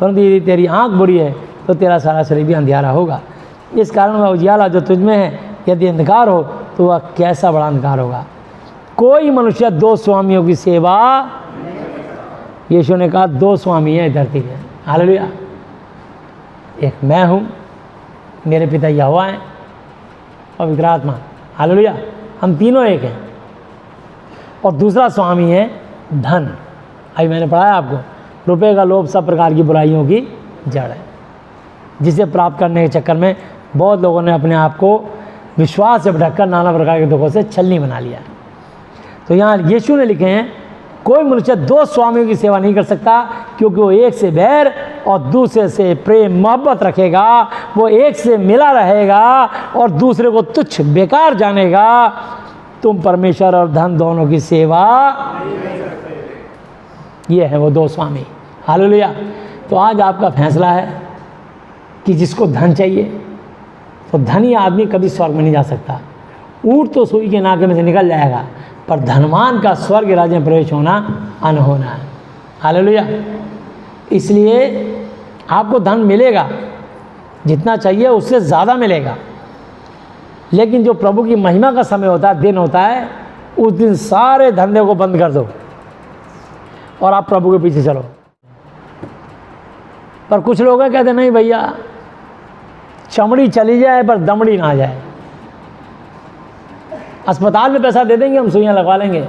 Speaker 3: परंतु यदि तेरी आँख बुरी है तो तेरा सारा शरीर भी अंधियारा होगा। इस कारण वह उजाला जो तुझ में है यदि अंधकार हो तो वह कैसा बड़ा अंधकार होगा। कोई मनुष्य 2 स्वामियों की सेवा, यीशु ने कहा 2 स्वामी हैं धरती पे। हालेलुया। एक मैं हूँ, मेरे पिता यहोवा हैं, पवित्र आत्मा। हालेलुया। हम तीनों एक हैं। और दूसरा स्वामी है धन। अभी मैंने पढ़ाया आपको, रुपए का लोभ सब प्रकार की बुराइयों की जड़ है, जिसे प्राप्त करने के चक्कर में बहुत लोगों ने अपने आप को विश्वास से भटककर नाना प्रकार के दुखों से छलनी बना लिया। तो यहाँ यीशु ने लिखे हैं, कोई मनुष्य 2 स्वामियों की सेवा नहीं कर सकता, क्योंकि वो एक से बैर और दूसरे से प्रेम मोहब्बत रखेगा। वो एक से मिला रहेगा और दूसरे को तुच्छ बेकार जानेगा। तुम परमेश्वर और धन दोनों की सेवा, ये है वो 2 स्वामी। हालेलुया। तो आज आपका फैसला है कि जिसको धन चाहिए तो धनी आदमी कभी स्वर्ग में नहीं जा सकता। ऊँट तो सुई के नाके में से निकल जाएगा, पर धनवान का स्वर्ग राज्य में प्रवेश होना अनहोना है। हालेलुया। इसलिए आपको धन मिलेगा, जितना चाहिए उससे ज़्यादा मिलेगा, लेकिन जो प्रभु की महिमा का समय होता है, दिन होता है, उस दिन सारे धंधे को बंद कर दो और आप प्रभु के पीछे चलो। पर कुछ लोग हैं कहते नहीं भैया, चमड़ी चली जाए पर दमड़ी ना जाए। अस्पताल में पैसा दे देंगे, हम सुइयां लगवा लेंगे,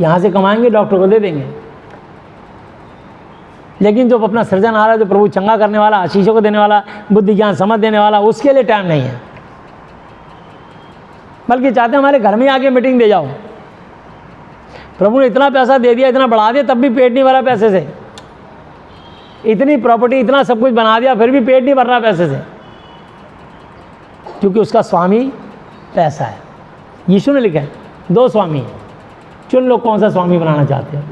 Speaker 3: यहाँ से कमाएंगे, डॉक्टर को दे देंगे, लेकिन जो अपना सृजन आ रहा है, जो प्रभु चंगा करने वाला, आशीषों को देने वाला, बुद्धि ज्ञान समझ देने वाला, उसके लिए टाइम नहीं है। बल्कि चाहते हैं हमारे घर में आके मीटिंग दे जाओ। प्रभु ने इतना पैसा दे दिया, इतना बढ़ा दिया, तब भी पेट नहीं भरा पैसे से। इतनी प्रॉपर्टी, इतना सब कुछ बना दिया, फिर भी पेट नहीं भर रहा पैसे से, क्योंकि उसका स्वामी पैसा है। यीशु ने लिखा है 2 स्वामी हैं, चुन लो कौन सा स्वामी बनाना चाहते हो।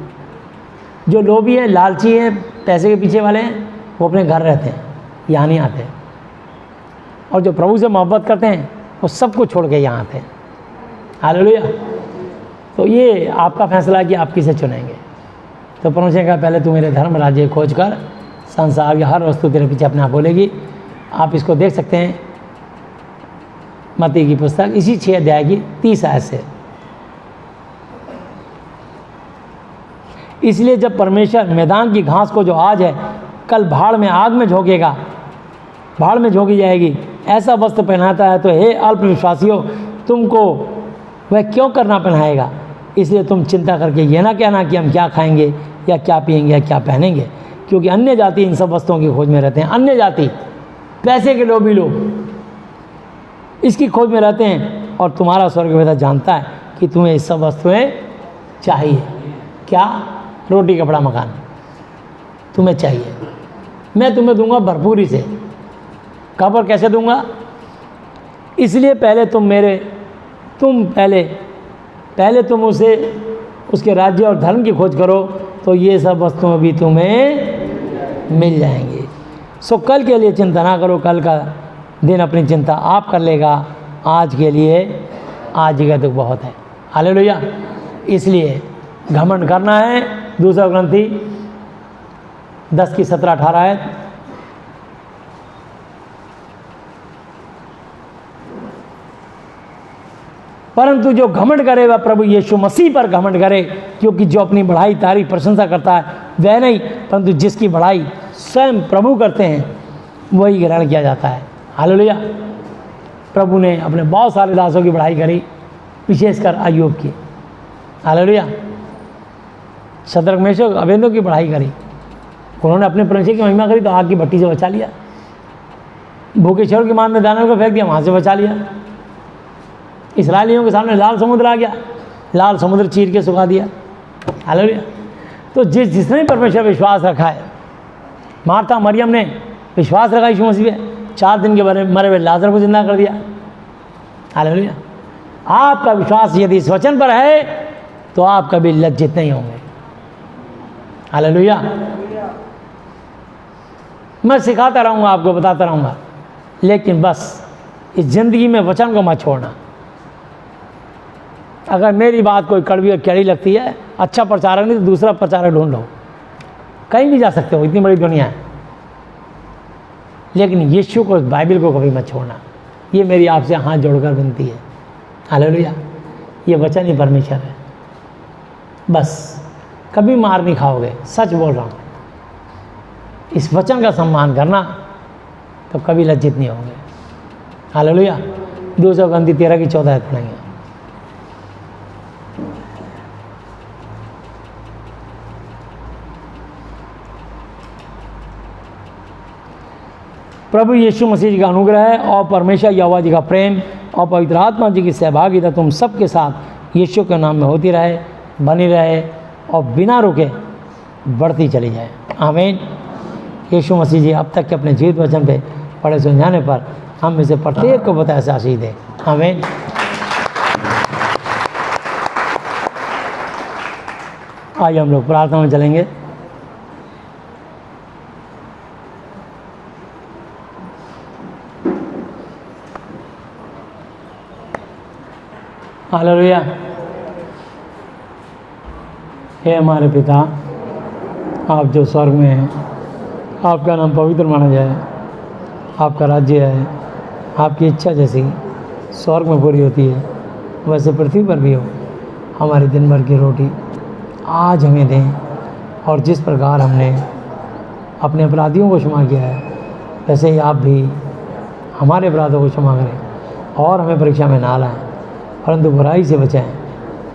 Speaker 3: जो लोभी हैं, लालची हैं, पैसे के पीछे वाले हैं, वो अपने घर रहते हैं, यहाँ नहीं आते। और जो प्रभु से मोहब्बत करते हैं, वो सब कुछ छोड़ के यहाँ आते हैं। हालेलुया। तो ये आपका फैसला है कि आप किसे चुनेंगे। तो परमेश्वर ने कहा, पहले तू मेरे धर्म राज्य खोज कर, संसार की हर वस्तु तेरे पीछे अपने आप बोलेगी। आप इसको देख सकते हैं मत्ती की पुस्तक, इसी 6 अध्याय की 30 आयत से। इसलिए जब परमेश्वर मैदान की घास को जो आज है, कल भाड़ में आग में झोंकेगा, भाड़ में झोंकी जाएगी, ऐसा वस्त्र पहनाता है, तो हे अल्प विश्वासियों, तुमको वह क्यों करना पहनाएगा। इसलिए तुम चिंता करके ये ना कहना कि हम क्या खाएंगे या क्या पिएंगे या क्या पहनेंगे, क्योंकि अन्य जाति इन सब वस्तुओं की खोज में रहते हैं। अन्य जाति, पैसे के लोभी लोग इसकी खोज में रहते हैं, और तुम्हारा स्वर्गपिता जानता है कि तुम्हें ये सब वस्तुएं चाहिए। क्या? रोटी, कपड़ा, मकान तुम्हें चाहिए। मैं तुम्हें दूंगा भरपूरी से। कब और कैसे दूंगा? इसलिए पहले तुम उसे, उसके राज्य और धर्म की खोज करो, तो ये सब वस्तुएं भी तुम्हें मिल जाएंगी। सो कल के लिए चिंता ना करो, कल का दिन अपनी चिंता आप कर लेगा। आज के लिए आज ही का दुख बहुत है। हालेलुया। इसलिए घमंड करना है। 2 Corinthians 10 की 17-18 है। परंतु जो घमंड करे वह प्रभु यीशु मसीह पर घमंड करे, क्योंकि जो अपनी बढ़ाई, तारीफ, प्रशंसा करता है वह नहीं, परंतु जिसकी बढ़ाई स्वयं प्रभु करते हैं वही ग्रहण किया जाता है। हालेलुया। प्रभु ने अपने बहुत सारे दासों की बढ़ाई करी, विशेषकर अय्यूब की। हालेलुया। शद्रक, मेशक, अबेदनगो की बढ़ाई करी। उन्होंने अपने परमेश्वर की महिमा करी तो आग की भट्टी से बचा लिया। भूखे शेरों की मान में दानव को फेंक दिया, वहाँ से बचा लिया। इस्राएलियों के सामने लाल समुद्र आ गया, लाल समुद्र चीर के सुखा दिया। हालेलुया। तो जिसने परमेश्वर विश्वास रखा है, मार्था मरियम ने विश्वास रखा यीशु मसीह पे, 4 दिन के मरे हुए लाजर को जिंदा कर दिया। हालेलुया। आपका विश्वास यदि इस वचन पर है तो आप कभी लज्जित नहीं होंगे। हालेलुया। मैं सिखाता रहूँगा, आपको बताता रहूँगा, लेकिन बस इस ज़िंदगी में वचन को मत छोड़ना। अगर मेरी बात कोई कड़वी और कड़ी लगती है, अच्छा प्रचारक नहीं तो दूसरा प्रचारक ढूंढ लो, कहीं भी जा सकते हो, इतनी बड़ी दुनिया है। लेकिन यीशु को, बाइबल को कभी मत छोड़ना। ये मेरी आपसे हाथ जोड़कर विनती है। हालेलुया। ये वचन ही परमेश्वर है। बस कभी मार नहीं खाओगे, सच बोल रहा हूँ। इस वचन का सम्मान करना तो कभी लज्जित नहीं होंगे। हालेलुया। 2 Corinthians 13 की 14 पढ़ेंगे। प्रभु यीशु मसीह जी का अनुग्रह है और परमेश्वर यहोवा जी का प्रेम और पवित्र आत्मा जी की सहभागिता तुम सबके साथ यीशु के नाम में होती रहे, बनी रहे और बिना रुके बढ़ती चली जाए। आमीन। यीशु मसीह जी अब तक के अपने जीवित वचन पे पढ़े समझाने पर हम इसे प्रत्येक को बताए से आशीष दें। आमीन। आइए हम लोग प्रार्थना में चलेंगे। हालेलुया। हे हमारे पिता, आप जो स्वर्ग में हैं, आपका नाम पवित्र माना जाए, आपका राज्य है, आपकी इच्छा जैसी स्वर्ग में पूरी होती है वैसे पृथ्वी पर भी हो। हमारी दिन भर की रोटी आज हमें दें, और जिस प्रकार हमने अपने अपराधियों को क्षमा किया है वैसे ही आप भी हमारे अपराधों को क्षमा करें, और हमें परीक्षा में ना लाएं परंतु बुराई से बचाएं,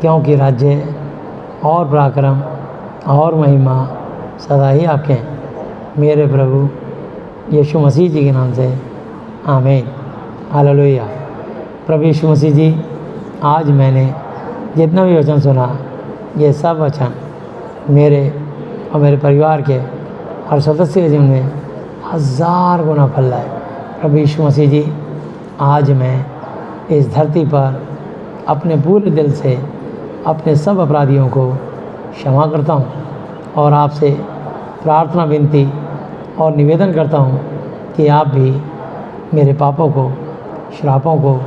Speaker 3: क्योंकि राज्य और पराक्रम और महिमा सदा ही आपके हैं। मेरे प्रभु यीशु मसीह जी के नाम से आमीन। हालेलुया। प्रभु यीशु मसीह जी, आज मैंने जितना भी वचन सुना, ये सब वचन मेरे और मेरे परिवार के हर सदस्य के जीवन में 1000 गुना फल लाए। प्रभु यीशु मसीह जी, आज मैं इस धरती पर अपने पूरे दिल से अपने सब अपराधियों को क्षमा करता हूँ, और आपसे प्रार्थना, विनती और निवेदन करता हूँ कि आप भी मेरे पापों को, श्रापों को,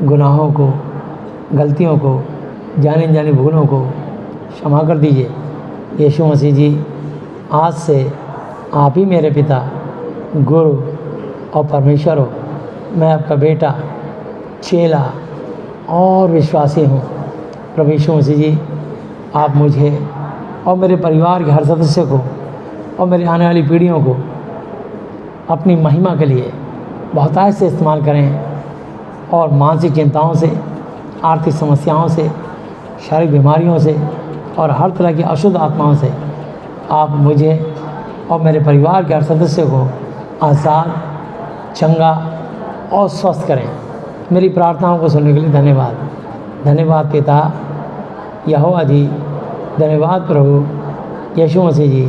Speaker 3: गुनाहों को, गलतियों को, जानी अनजानी भूलों को क्षमा कर दीजिए। यीशु मसीह जी, आज से आप ही मेरे पिता, गुरु और परमेश्वर हो। मैं आपका बेटा, चेला और विश्वासी हूँ। प्रभु यीशु मसीह जी, आप मुझे और मेरे परिवार के हर सदस्य को और मेरी आने वाली पीढ़ियों को अपनी महिमा के लिए बहुतायत से इस्तेमाल करें, और मानसिक चिंताओं से, आर्थिक समस्याओं से, शारीरिक बीमारियों से और हर तरह की अशुद्ध आत्माओं से आप मुझे और मेरे परिवार के हर सदस्य को आज़ाद, चंगा और स्वस्थ करें। मेरी प्रार्थनाओं को सुनने के लिए धन्यवाद। धन्यवाद पिता यहोवा जी, धन्यवाद प्रभु यीशु मसीह जी,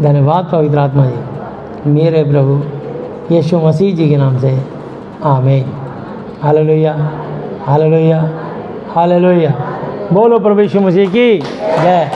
Speaker 3: धन्यवाद पवित्र आत्मा जी, मेरे प्रभु यीशु मसीह जी के नाम से आमीन। Hallelujah, hallelujah, hallelujah. बोलो प्रभु यीशु मसीह की जय।